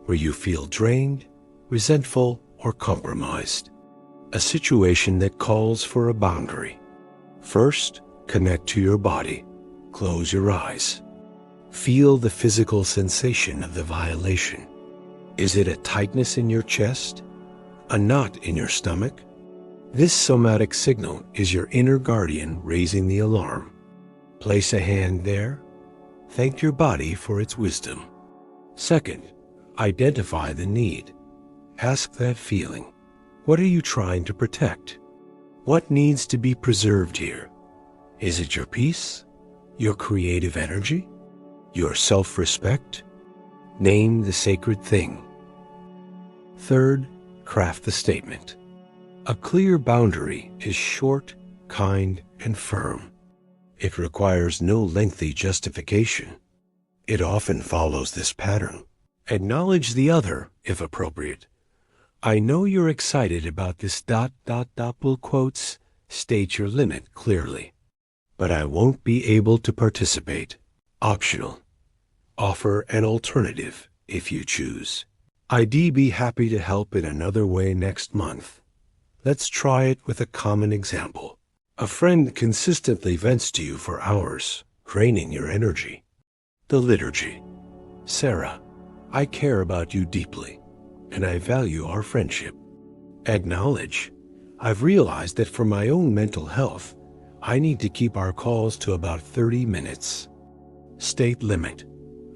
where you feel drained, resentful, or compromised. A situation that calls for a boundary. First, connect to your body. Close your eyes. Feel the physical sensation of the violation. Is it a tightness in your chest? A knot in your stomach? This somatic signal is your inner guardian raising the alarm. Place a hand there. Thank your body for its wisdom. Second, identify the need. Ask that feeling. What are you trying to protect? What needs to be preserved here? Is it your peace? Your creative energy? Your self-respect? Name the sacred thing. Third, craft the statement. A clear boundary is short, kind, and firm. It requires no lengthy justification. It often follows this pattern. Acknowledge the other, if appropriate. I know you're excited about this ... Pull quotes, state your limit clearly. But I won't be able to participate. Optional. Offer an alternative if you choose. I'd be happy to help in another way next month. Let's try it with a common example. A friend consistently vents to you for hours, draining your energy. The liturgy. Sarah, I care about you deeply, and I value our friendship. Acknowledge. I've realized that for my own mental health, I need to keep our calls to about 30 minutes. State limit.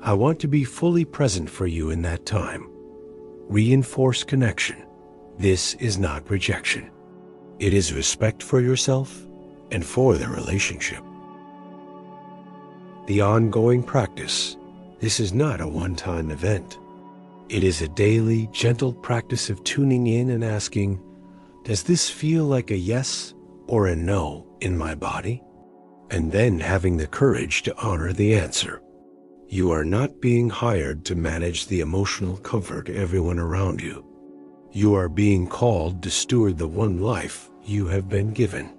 I want to be fully present for you in that time. Reinforce connection. This is not rejection. It is respect for yourself and for the relationship. The ongoing practice. This is not a one-time event. It is a daily, gentle practice of tuning in and asking, does this feel like a yes or a no in my body? And then having the courage to honor the answer. You are not being hired to manage the emotional comfort of everyone around you. You are being called to steward the one life you have been given.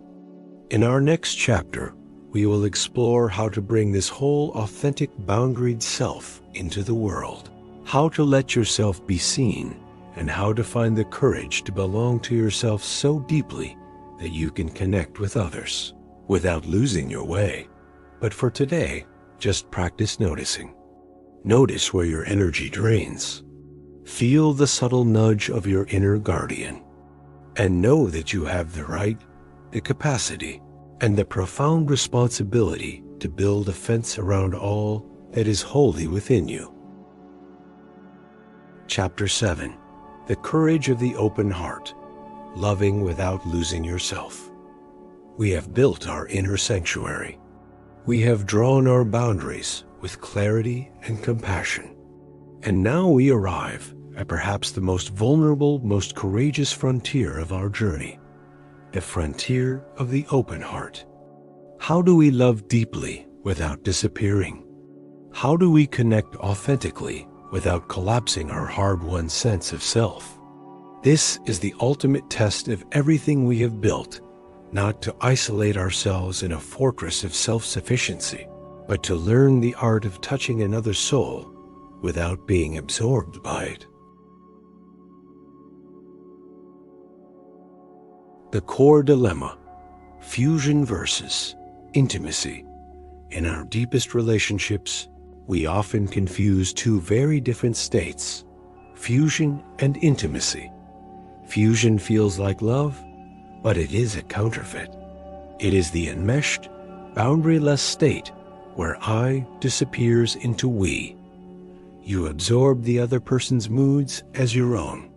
In our next chapter, we will explore how to bring this whole authentic, boundaried self into the world, how to let yourself be seen, and how to find the courage to belong to yourself so deeply that you can connect with others without losing your way. But for today, just practice noticing. Notice where your energy drains. Feel the subtle nudge of your inner guardian. And know that you have the right, the capacity, and the profound responsibility to build a fence around all that is wholly within you. Chapter 7. The Courage of the Open Heart. Loving without losing yourself. We have built our inner sanctuary. We have drawn our boundaries with clarity and compassion. And now we arrive at perhaps the most vulnerable, most courageous frontier of our journey, the frontier of the open heart. How do we love deeply without disappearing? How do we connect authentically without collapsing our hard-won sense of self? This is the ultimate test of everything we have built, not to isolate ourselves in a fortress of self-sufficiency, but to learn the art of touching another soul without being absorbed by it. The core dilemma, fusion versus intimacy. In our deepest relationships, we often confuse two very different states, fusion and intimacy. Fusion feels like love, but it is a counterfeit. It is the enmeshed, boundaryless state where I disappears into we. You absorb the other person's moods as your own.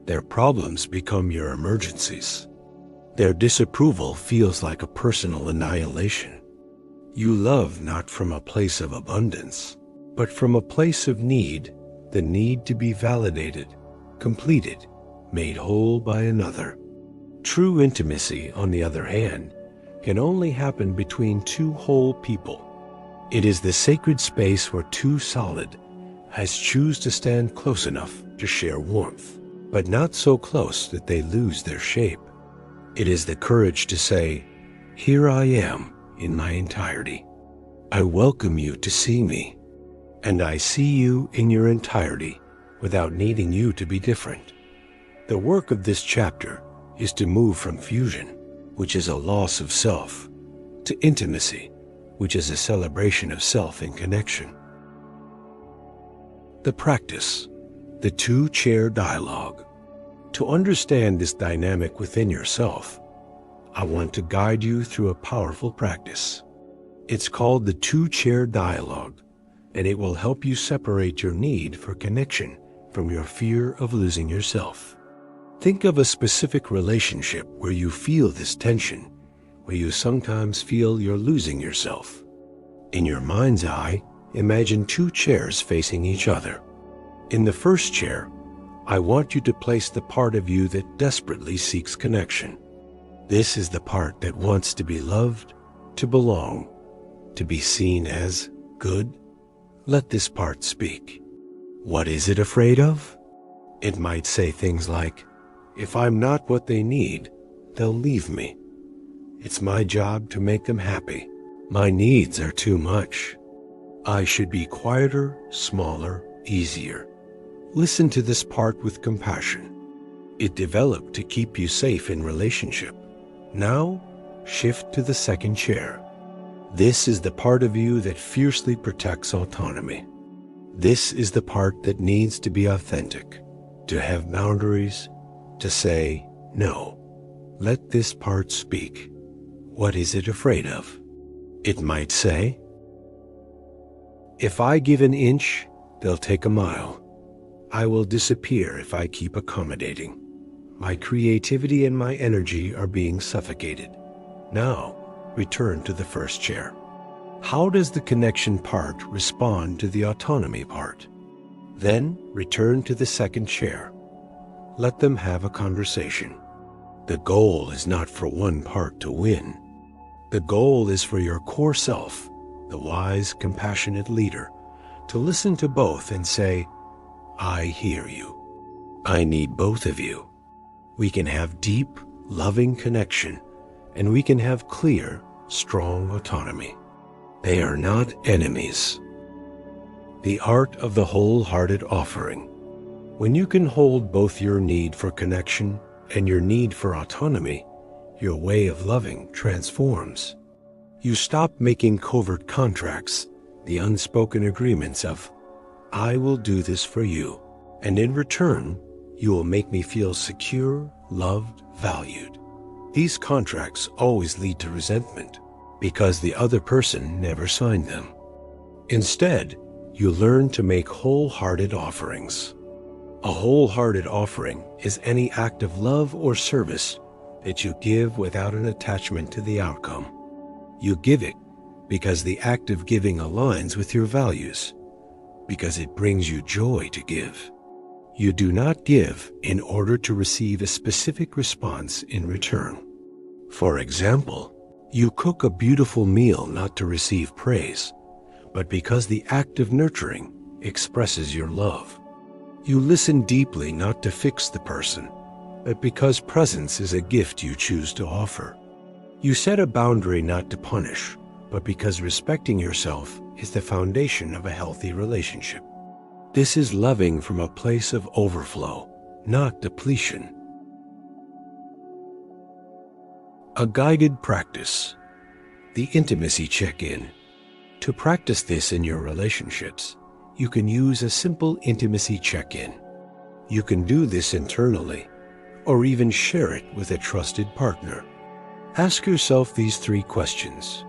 Their problems become your emergencies. Their disapproval feels like a personal annihilation. You love not from a place of abundance, but from a place of need, the need to be validated, completed, made whole by another. True intimacy, on the other hand, can only happen between two whole people. It is the sacred space where two solid has choose to stand close enough to share warmth, but not so close that they lose their shape. It is the courage to say, here I am in my entirety. I welcome you to see me, and I see you in your entirety without needing you to be different. The work of this chapter is to move from fusion, which is a loss of self, to intimacy, which is a celebration of self in connection. The practice, the two-chair dialogue. To understand this dynamic within yourself, I want to guide you through a powerful practice. It's called the two-chair dialogue, and it will help you separate your need for connection from your fear of losing yourself. Think of a specific relationship where you feel this tension, where you sometimes feel you're losing yourself. In your mind's eye, imagine two chairs facing each other. In the first chair, I want you to place the part of you that desperately seeks connection. This is the part that wants to be loved, to belong, to be seen as good. Let this part speak. What is it afraid of? It might say things like, if I'm not what they need, they'll leave me. It's my job to make them happy. My needs are too much. I should be quieter, smaller, easier. Listen to this part with compassion. It developed to keep you safe in relationship. Now, shift to the second chair. This is the part of you that fiercely protects autonomy. This is the part that needs to be authentic, to have boundaries, to say no. Let this part speak. What is it afraid of? It might say, if I give an inch, they'll take a mile. I will disappear if I keep accommodating. My creativity and my energy are being suffocated. Now, return to the first chair. How does the connection part respond to the autonomy part? Then return to the second chair. Let them have a conversation. The goal is not for one part to win. The goal is for your core self, the wise, compassionate leader, to listen to both and say, I hear you. I need both of you. We can have deep, loving connection, and we can have clear, strong autonomy. They are not enemies. The art of the wholehearted offering. When you can hold both your need for connection and your need for autonomy, your way of loving transforms. You stop making covert contracts, the unspoken agreements of, I will do this for you, and in return, you will make me feel secure, loved, valued. These contracts always lead to resentment because the other person never signed them. Instead, you learn to make wholehearted offerings. A wholehearted offering is any act of love or service that you give without an attachment to the outcome. You give it because the act of giving aligns with your values, because it brings you joy to give. You do not give in order to receive a specific response in return. For example, you cook a beautiful meal not to receive praise, but because the act of nurturing expresses your love. You listen deeply not to fix the person, but because presence is a gift you choose to offer. You set a boundary not to punish, but because respecting yourself is the foundation of a healthy relationship. This is loving from a place of overflow, not depletion. A guided practice. The intimacy check-in. To practice this in your relationships, you can use a simple intimacy check-in. You can do this internally, or even share it with a trusted partner. Ask yourself these 3 questions.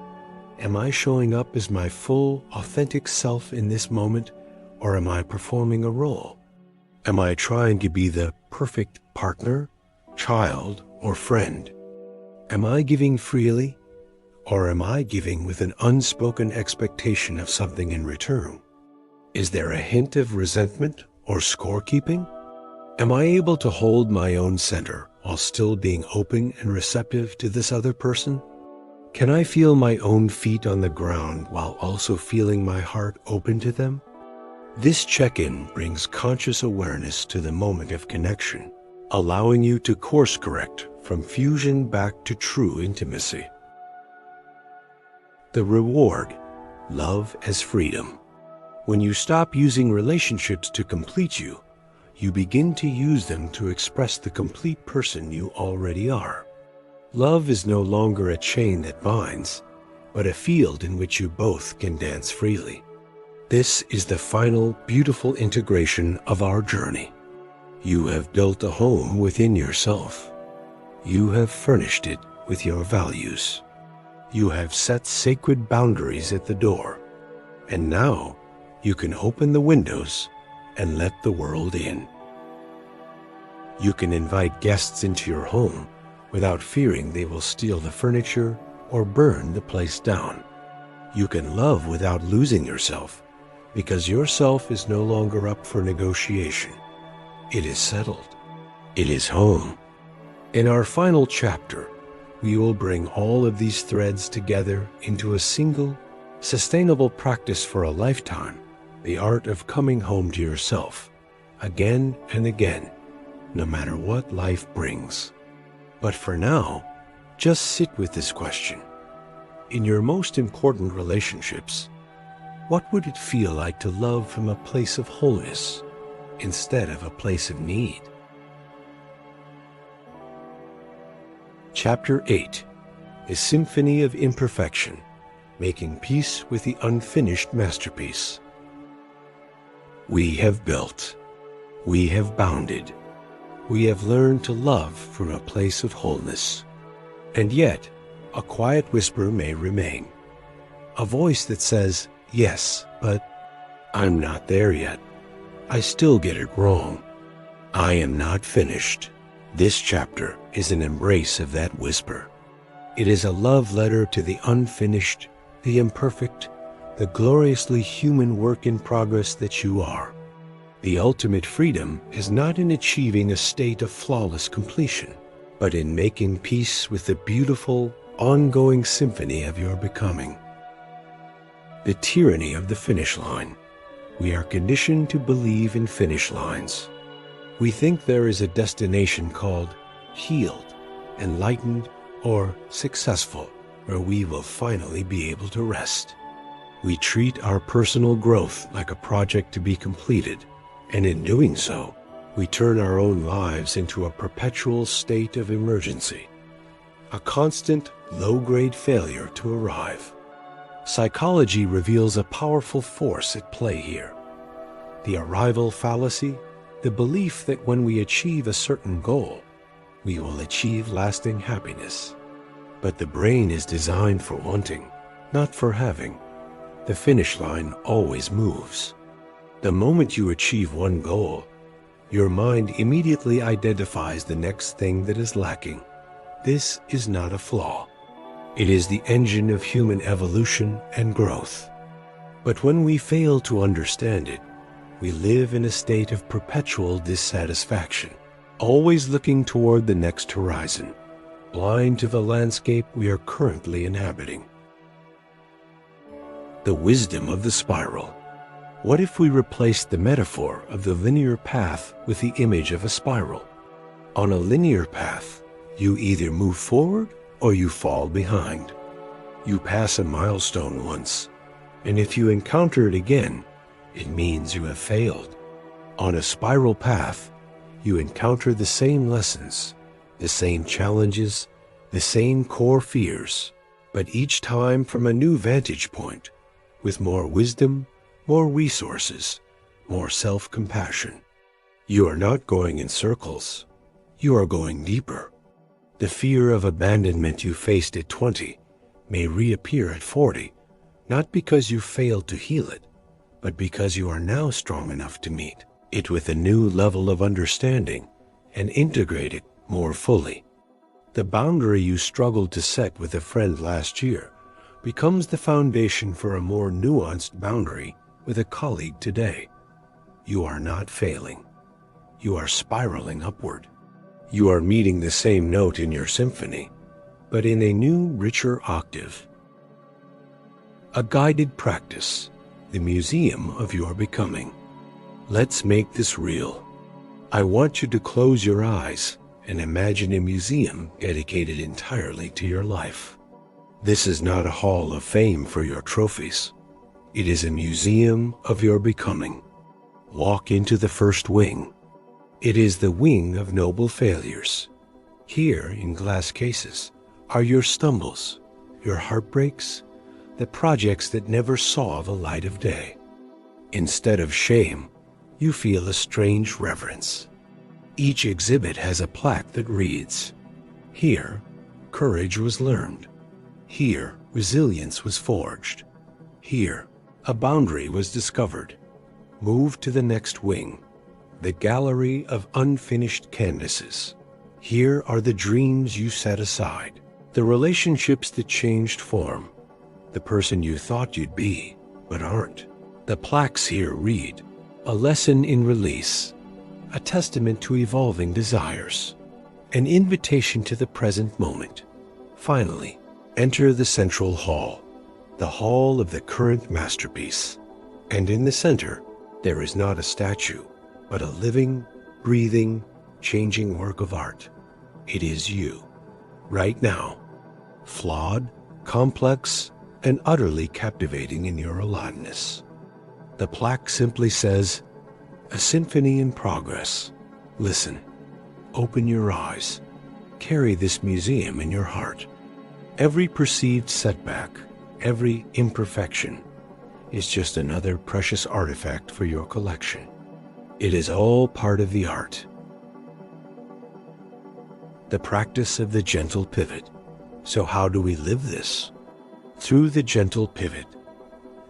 Am I showing up as my full, authentic self in this moment, or am I performing a role? Am I trying to be the perfect partner, child, or friend? Am I giving freely, or am I giving with an unspoken expectation of something in return? Is there a hint of resentment or scorekeeping? Am I able to hold my own center while still being open and receptive to this other person? Can I feel my own feet on the ground while also feeling my heart open to them? This check-in brings conscious awareness to the moment of connection, allowing you to course correct from fusion back to true intimacy. The reward, love as freedom. When you stop using relationships to complete you, you begin to use them to express the complete person you already are. Love is no longer a chain that binds, but a field in which you both can dance freely. This is the final, beautiful integration of our journey. You have built a home within yourself. You have furnished it with your values. You have set sacred boundaries at the door, and now you can open the windows and let the world in. You can invite guests into your home without fearing they will steal the furniture or burn the place down. You can love without losing yourself, because yourself is no longer up for negotiation. It is settled. It is home. In our final chapter, we will bring all of these threads together into a single, sustainable practice for a lifetime, the art of coming home to yourself, again and again, no matter what life brings. But for now, just sit with this question. In your most important relationships, what would it feel like to love from a place of wholeness instead of a place of need? Chapter 8, The Symphony of Imperfection, Making Peace with the Unfinished Masterpiece. We have built. We have bounded. We have learned to love from a place of wholeness. And yet, a quiet whisper may remain. A voice that says, yes, but I'm not there yet. I still get it wrong. I am not finished. This chapter is an embrace of that whisper. It is a love letter to the unfinished, the imperfect, the gloriously human work in progress that you are. The ultimate freedom is not in achieving a state of flawless completion, but in making peace with the beautiful, ongoing symphony of your becoming. The tyranny of the finish line. We are conditioned to believe in finish lines. We think there is a destination called healed, enlightened, or successful, where we will finally be able to rest. We treat our personal growth like a project to be completed, and in doing so, we turn our own lives into a perpetual state of emergency, a constant, low-grade failure to arrive. Psychology reveals a powerful force at play here. The arrival fallacy, the belief that when we achieve a certain goal, we will achieve lasting happiness. But the brain is designed for wanting, not for having. The finish line always moves. The moment you achieve one goal, your mind immediately identifies the next thing that is lacking. This is not a flaw. It is the engine of human evolution and growth. But when we fail to understand it, we live in a state of perpetual dissatisfaction, always looking toward the next horizon, blind to the landscape we are currently inhabiting. The wisdom of the spiral. What if we replaced the metaphor of the linear path with the image of a spiral? On a linear path, you either move forward or you fall behind. You pass a milestone once, and if you encounter it again, it means you have failed. On a spiral path, you encounter the same lessons, the same challenges, the same core fears, but each time from a new vantage point, with more wisdom, more resources, more self-compassion. You are not going in circles. You are going deeper. The fear of abandonment you faced at 20 may reappear at 40, not because you failed to heal it, but because you are now strong enough to meet it with a new level of understanding and integrate it more fully. The boundary you struggled to set with a friend last year becomes the foundation for a more nuanced boundary with a colleague today. You are not failing. You are spiraling upward. You are meeting the same note in your symphony, but in a new, richer octave. A guided practice, the museum of your becoming. Let's make this real. I want you to close your eyes and imagine a museum dedicated entirely to your life. This is not a hall of fame for your trophies. It is a museum of your becoming. Walk into the first wing. It is the wing of noble failures. Here, in glass cases, are your stumbles, your heartbreaks, the projects that never saw the light of day. Instead of shame, you feel a strange reverence. Each exhibit has a plaque that reads, "Here, courage was learned. Here, resilience was forged. Here, a boundary was discovered. Move to the next wing, the gallery of unfinished canvases. Here are the dreams you set aside, the relationships that changed form, the person you thought you'd be, but aren't." The plaques here read, "A lesson in release, a testament to evolving desires, an invitation to the present moment. Finally, enter the central hall, the hall of the current masterpiece. And in the center, there is not a statue, but a living, breathing, changing work of art. It is you, right now, flawed, complex, and utterly captivating in your aliveness. The plaque simply says, "A symphony in progress." Listen, open your eyes, carry this museum in your heart. Every perceived setback, every imperfection, is just another precious artifact for your collection. It is all part of the art. The practice of the gentle pivot. So how do we live this? Through the gentle pivot.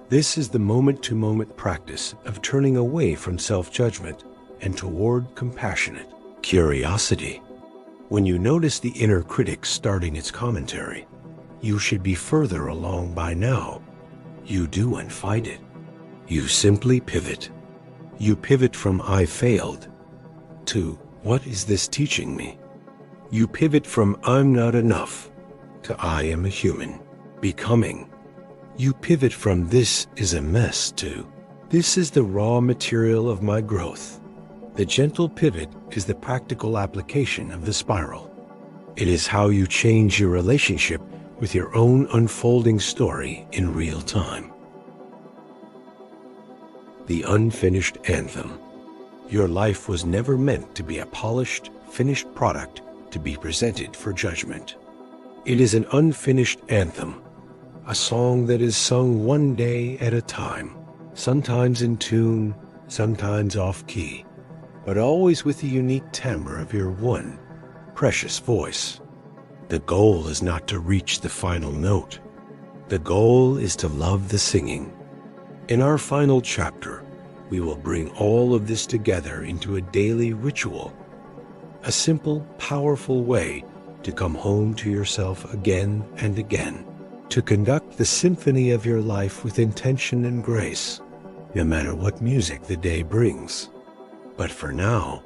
This is the moment-to-moment practice of turning away from self-judgment and toward compassionate curiosity. When you notice the inner critic starting its commentary, you should be further along by now. You do and fight it. You simply pivot. You pivot from "I failed" to "What is this teaching me?" You pivot from "I'm not enough" to "I am a human, becoming." You pivot from "This is a mess" to "This is the raw material of my growth." The gentle pivot is the practical application of the spiral. It is how you change your relationship with your own unfolding story in real time. The unfinished anthem. Your life was never meant to be a polished, finished product to be presented for judgment. It is an unfinished anthem, a song that is sung one day at a time, sometimes in tune, sometimes off-key, but always with the unique timbre of your one precious voice. The goal is not to reach the final note. The goal is to love the singing. In our final chapter, we will bring all of this together into a daily ritual, a simple, powerful way to come home to yourself again and again, to conduct the symphony of your life with intention and grace, no matter what music the day brings. But for now,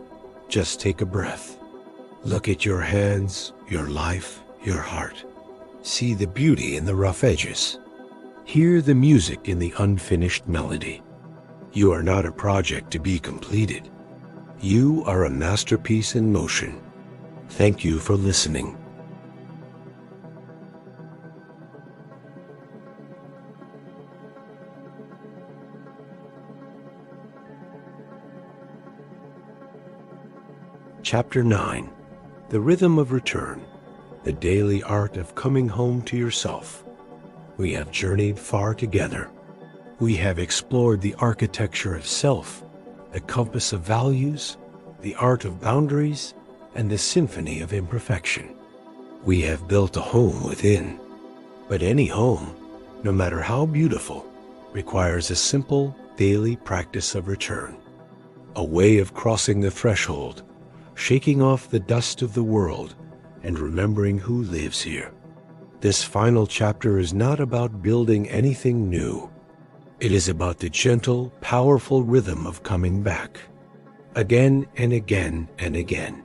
just take a breath. Look at your hands, your life, your heart. See the beauty in the rough edges. Hear the music in the unfinished melody. You are not a project to be completed. You are a masterpiece in motion. Thank you for listening. Chapter 9. The Rhythm of Return. The Daily Art of Coming Home to Yourself. We have journeyed far together. We have explored the architecture of self, the compass of values, the art of boundaries, and the symphony of imperfection. We have built a home within. But any home, no matter how beautiful, requires a simple daily practice of return. A way of crossing the threshold, shaking off the dust of the world, and remembering who lives here. This final chapter is not about building anything new. It is about the gentle, powerful rhythm of coming back, again and again and again.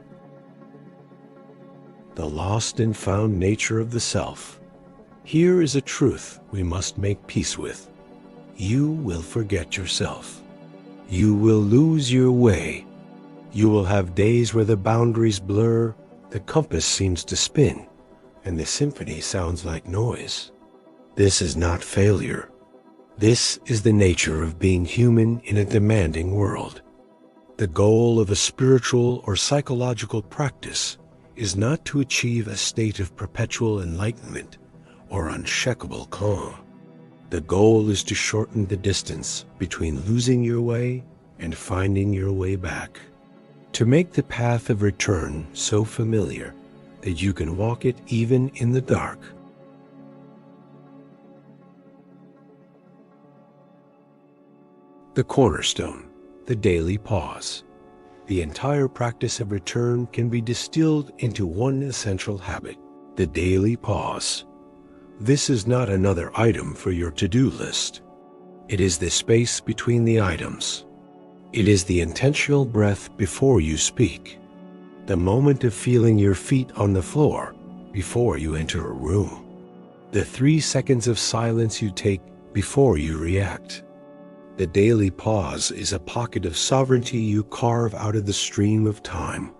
The lost and found nature of the self. Here is a truth we must make peace with. You will forget yourself. You will lose your way. You will have days where the boundaries blur, the compass seems to spin, and the symphony sounds like noise. This is not failure. This is the nature of being human in a demanding world. The goal of a spiritual or psychological practice is not to achieve a state of perpetual enlightenment or unshakable calm. The goal is to shorten the distance between losing your way and finding your way back. To make the path of return so familiar that you can walk it even in the dark. The cornerstone, the daily pause. The entire practice of return can be distilled into one essential habit, the daily pause. This is not another item for your to-do list. It is the space between the items. It is the intentional breath before you speak, the moment of feeling your feet on the floor before you enter a room, the 3 seconds of silence you take before you react. The daily pause is a pocket of sovereignty you carve out of the stream of time.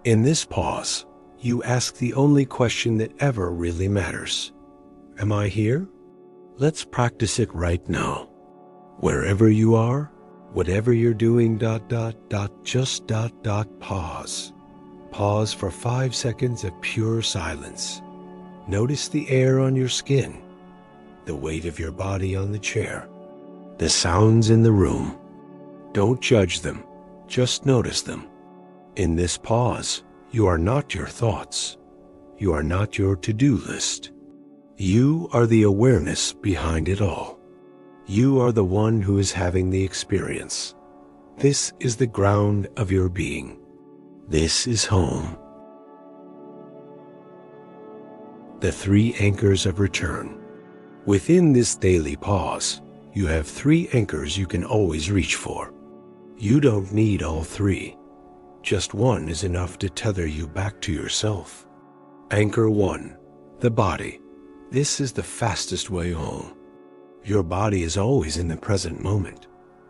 In this pause, you ask the only question that ever really matters. Am I here? Let's practice it right now. Wherever you are, whatever you're doing, just pause. Pause for 5 seconds of pure silence. Notice the air on your skin, the weight of your body on the chair, the sounds in the room. Don't judge them, just notice them. In this pause, you are not your thoughts. You are not your to-do list. You are the awareness behind it all. You are the one who is having the experience. This is the ground of your being. This is home. The 3 anchors of return. Within this daily pause, you have 3 anchors you can always reach for. You don't need all 3. Just one is enough to tether you back to yourself. Anchor 1, the body. This is the fastest way home. Your body is always in the present moment.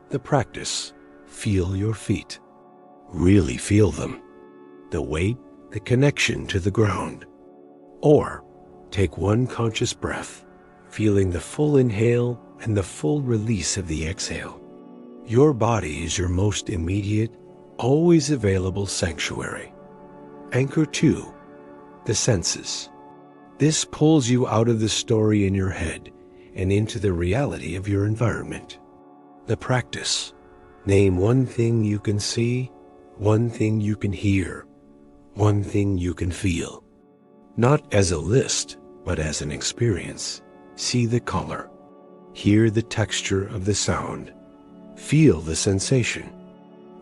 The practice, feel your feet. Really feel them. The weight, the connection to the ground. Or take one conscious breath, feeling the full inhale and the full release of the exhale. Your body is your most immediate, always available sanctuary. Anchor 2, the senses. This pulls you out of the story in your head and into the reality of your environment. The practice. Name one thing you can see, one thing you can hear, one thing you can feel. Not as a list, but as an experience. See the color. Hear the texture of the sound. Feel the sensation.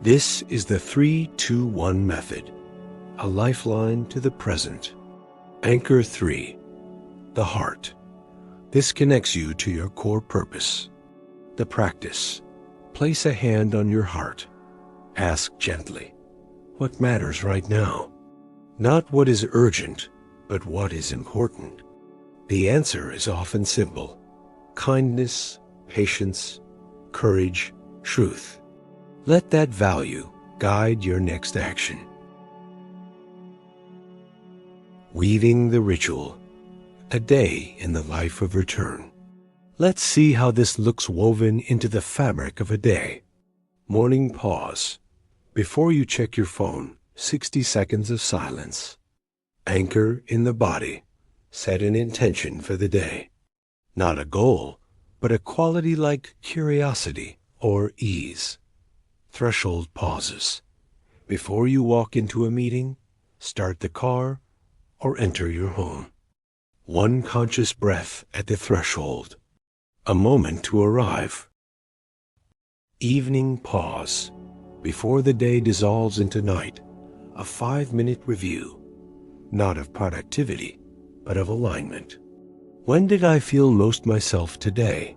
This is the 3-2-1 method, a lifeline to the present. Anchor 3, the heart. This connects you to your core purpose. The practice. Place a hand on your heart. Ask gently, what matters right now? Not what is urgent, but what is important. The answer is often simple. Kindness, patience, courage, truth. Let that value guide your next action. Weaving the ritual. A day in the life of return. Let's see how this looks woven into the fabric of a day. Morning pause. Before you check your phone, 60 seconds of silence. Anchor in the body. Set an intention for the day. Not a goal, but a quality like curiosity or ease. Threshold pauses. Before you walk into a meeting, start the car, or enter your home. One conscious breath at the threshold. A moment to arrive. Evening pause. Before the day dissolves into night, a 5-minute review. Not of productivity, but of alignment. When did I feel most myself today?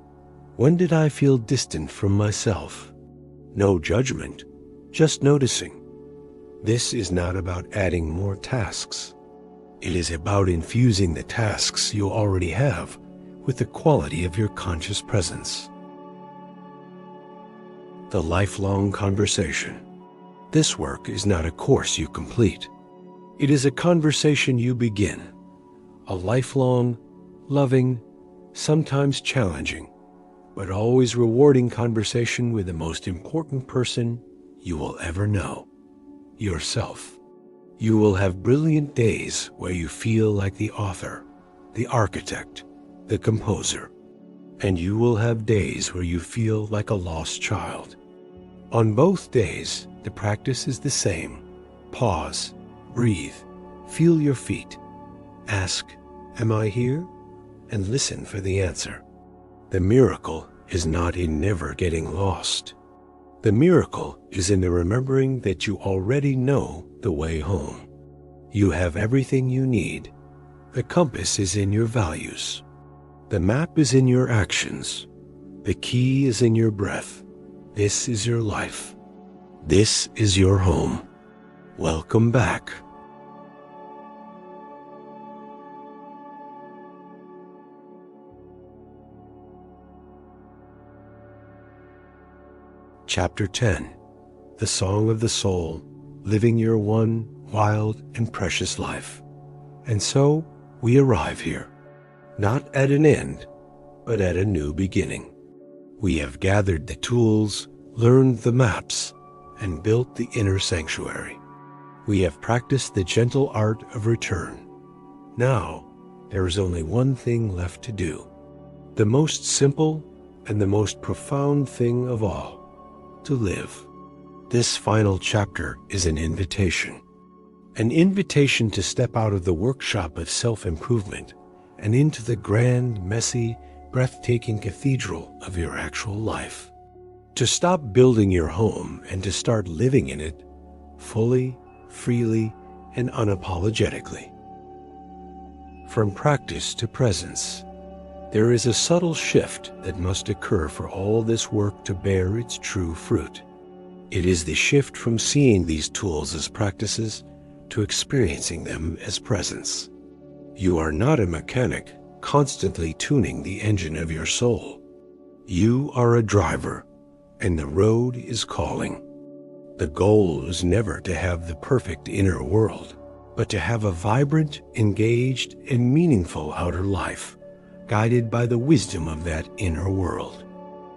When did I feel distant from myself? No judgment, just noticing. This is not about adding more tasks. It is about infusing the tasks you already have with the quality of your conscious presence. The lifelong conversation. This work is not a course you complete. It is a conversation you begin. A lifelong, loving, sometimes challenging, but always rewarding conversation with the most important person you will ever know, yourself. You will have brilliant days where you feel like the author, the architect, the composer, and you will have days where you feel like a lost child. On both days, the practice is the same. Pause, breathe, feel your feet, ask, "Am I here?" and listen for the answer. The miracle is not in never getting lost. The miracle is in the remembering that you already know the way home. You have everything you need. The compass is in your values. The map is in your actions. The key is in your breath. This is your life. This is your home. Welcome back. Chapter 10. The Song of the Soul, Living Your One Wild and Precious Life. And so we arrive here, not at an end, but at a new beginning. We have gathered the tools, learned the maps, and built the inner sanctuary. We have practiced the gentle art of return. Now, there is only one thing left to do. The most simple and the most profound thing of all, to live. This final chapter is an invitation to step out of the workshop of self-improvement and into the grand, messy, breathtaking cathedral of your actual life. To stop building your home and to start living in it fully, freely, and unapologetically. From practice to presence, there is a subtle shift that must occur for all this work to bear its true fruit. It is the shift from seeing these tools as practices to experiencing them as presence. You are not a mechanic constantly tuning the engine of your soul. You are a driver, and the road is calling. The goal is never to have the perfect inner world, but to have a vibrant, engaged, and meaningful outer life, guided by the wisdom of that inner world.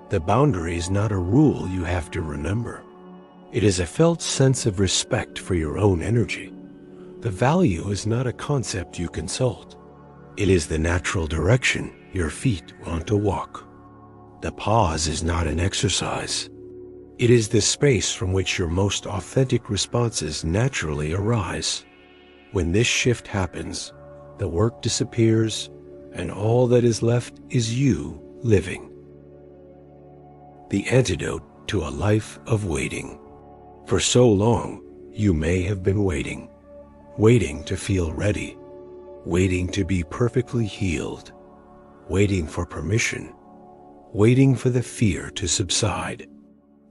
The boundary is not a rule you have to remember. It is a felt sense of respect for your own energy. The value is not a concept you consult. It is the natural direction your feet want to walk. The pause is not an exercise. It is the space from which your most authentic responses naturally arise. When this shift happens, the work disappears, and all that is left is you living. The antidote to a life of waiting. For so long, you may have been waiting to feel ready, waiting to be perfectly healed, waiting for permission, waiting for the fear to subside.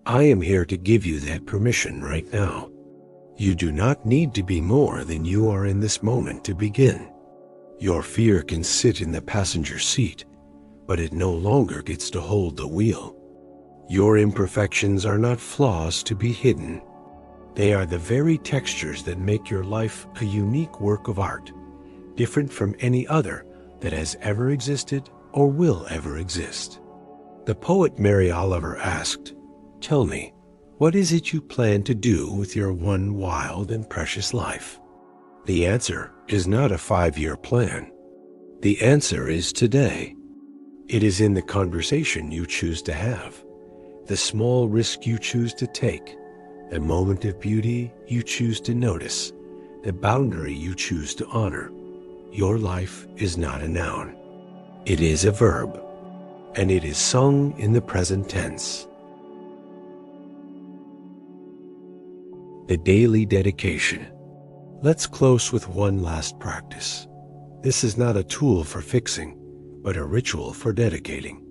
I am here to give you that permission right now. You do not need to be more than you are in this moment to begin. Your fear can sit in the passenger seat, but it no longer gets to hold the wheel. Your imperfections are not flaws to be hidden. They are the very textures that make your life a unique work of art, different from any other that has ever existed or will ever exist. The poet Mary Oliver asked, "Tell me, what is it you plan to do with your one wild and precious life?" The answer is not a 5-year plan. The answer is today. It is in the conversation you choose to have, the small risk you choose to take, the moment of beauty you choose to notice, the boundary you choose to honor. Your life is not a noun. It is a verb, and it is sung in the present tense. The daily dedication. Let's close with one last practice. This is not a tool for fixing, but a ritual for dedicating.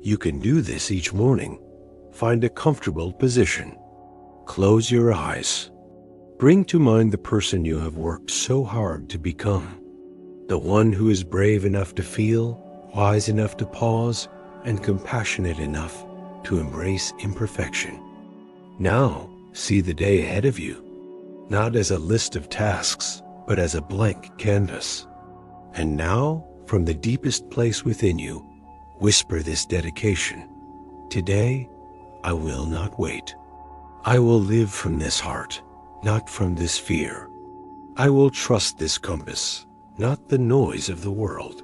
You can do this each morning. Find a comfortable position. Close your eyes. Bring to mind the person you have worked so hard to become. The one who is brave enough to feel, wise enough to pause, and compassionate enough to embrace imperfection. Now, see the day ahead of you, not as a list of tasks, but as a blank canvas. And now, from the deepest place within you, whisper this dedication. Today, I will not wait. I will live from this heart, not from this fear. I will trust this compass, not the noise of the world.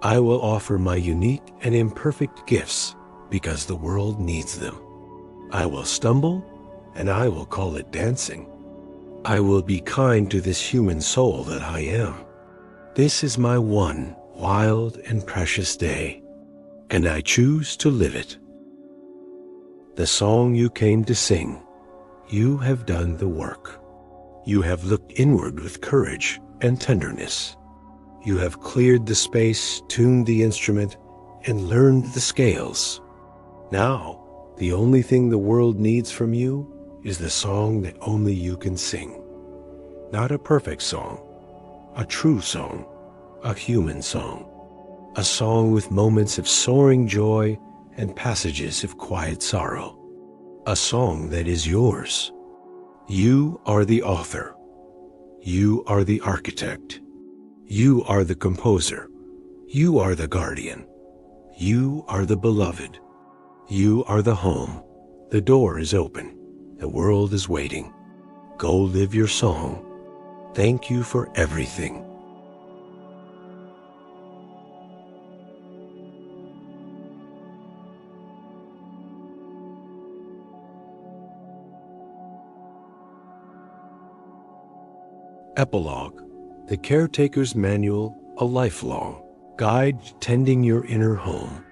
I will offer my unique and imperfect gifts because the world needs them. I will stumble, and I will call it dancing. I will be kind to this human soul that I am. This is my one wild and precious day, and I choose to live it. The song you came to sing, you have done the work. You have looked inward with courage and tenderness. You have cleared the space, tuned the instrument, and learned the scales. Now, the only thing the world needs from you is the song that only you can sing. Not a perfect song, a true song, a human song. A song with moments of soaring joy and passages of quiet sorrow. A song that is yours. You are the author. You are the architect. You are the composer. You are the guardian. You are the beloved. You are the home. The door is open. The world is waiting. Go live your song. Thank you for everything. Epilogue: The Caretaker's Manual, a Lifelong Guide Tending Your Inner Home.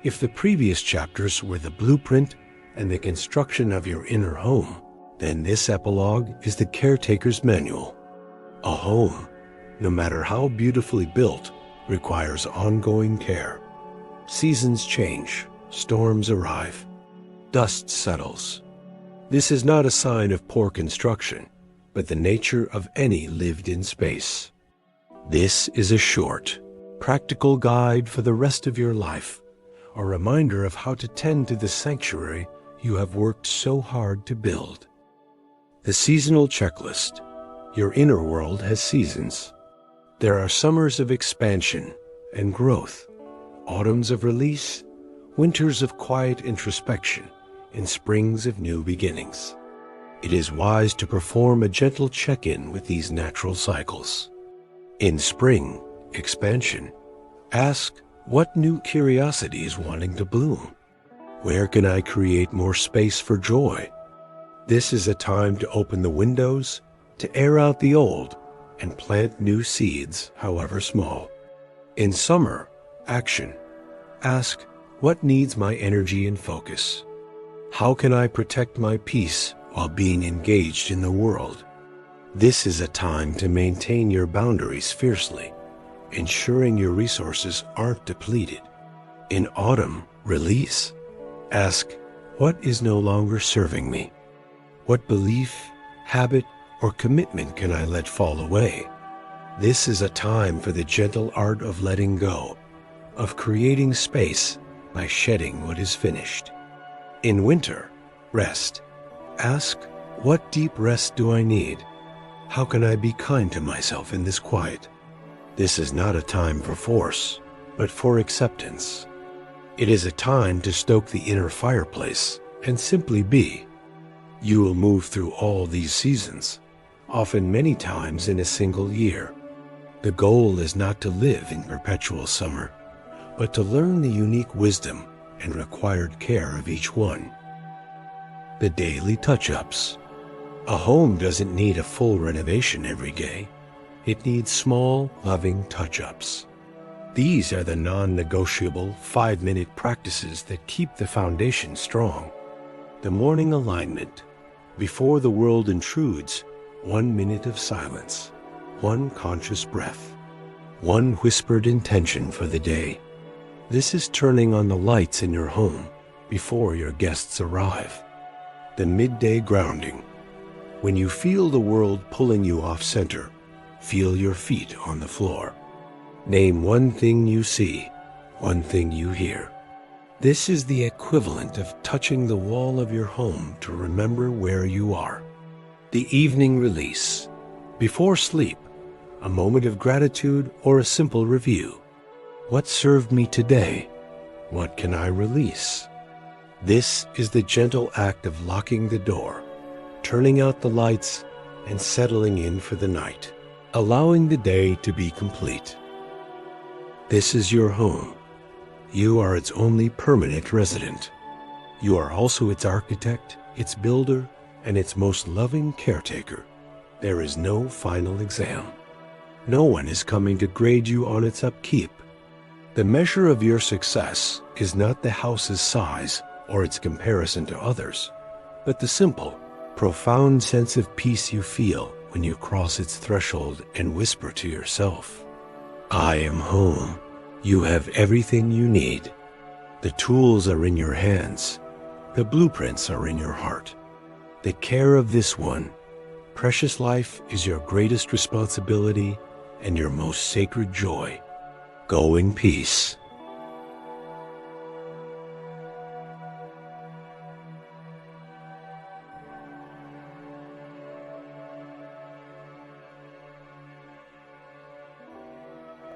If the previous chapters were the blueprint and the construction of your inner home, then this epilogue is the Caretaker's Manual. A home, no matter how beautifully built, requires ongoing care. Seasons change, storms arrive, dust settles. This is not a sign of poor construction, but the nature of any lived-in space. This is a short, practical guide for the rest of your life, a reminder of how to tend to the sanctuary you have worked so hard to build. The seasonal checklist. Your inner world has seasons. There are summers of expansion and growth, autumns of release, winters of quiet introspection, and springs of new beginnings. It is wise to perform a gentle check-in with these natural cycles. In spring, expansion, ask, what new curiosity is wanting to bloom? Where can I create more space for joy? This is a time to open the windows, to air out the old, and plant new seeds, however small. In summer, action, ask, what needs my energy and focus? How can I protect my peace while being engaged in the world? This is a time to maintain your boundaries fiercely, ensuring your resources aren't depleted. In autumn, release. Ask, what is no longer serving me? What belief, habit, or commitment can I let fall away? This is a time for the gentle art of letting go, of creating space by shedding what is finished. In winter, rest. Ask, what deep rest do I need? How can I be kind to myself in this quiet? This is not a time for force, but for acceptance. It is a time to stoke the inner fireplace and simply be. You will move through all these seasons, often many times in a single year. The goal is not to live in perpetual summer, but to learn the unique wisdom and required care of each one. The daily touch-ups. A home doesn't need a full renovation every day. It needs small, loving touch-ups. These are the non-negotiable 5-minute practices that keep the foundation strong. The morning alignment. Before the world intrudes, 1 minute of silence, 1 conscious breath, 1 whispered intention for the day. This is turning on the lights in your home before your guests arrive. The midday grounding. When you feel the world pulling you off center, feel your feet on the floor. Name 1 thing you see, 1 thing you hear. This is the equivalent of touching the wall of your home to remember where you are. The evening release. Before sleep, a moment of gratitude or a simple review. What served me today? What can I release? This is the gentle act of locking the door, turning out the lights, and settling in for the night, allowing the day to be complete. This is your home. You are its only permanent resident. You are also its architect, its builder, and its most loving caretaker. There is no final exam. No one is coming to grade you on its upkeep. The measure of your success is not the house's size or its comparison to others, but the simple, profound sense of peace you feel when you cross its threshold and whisper to yourself, I am home. You have everything you need. The tools are in your hands. The blueprints are in your heart. The care of this one, precious life, is your greatest responsibility and your most sacred joy. Go in peace.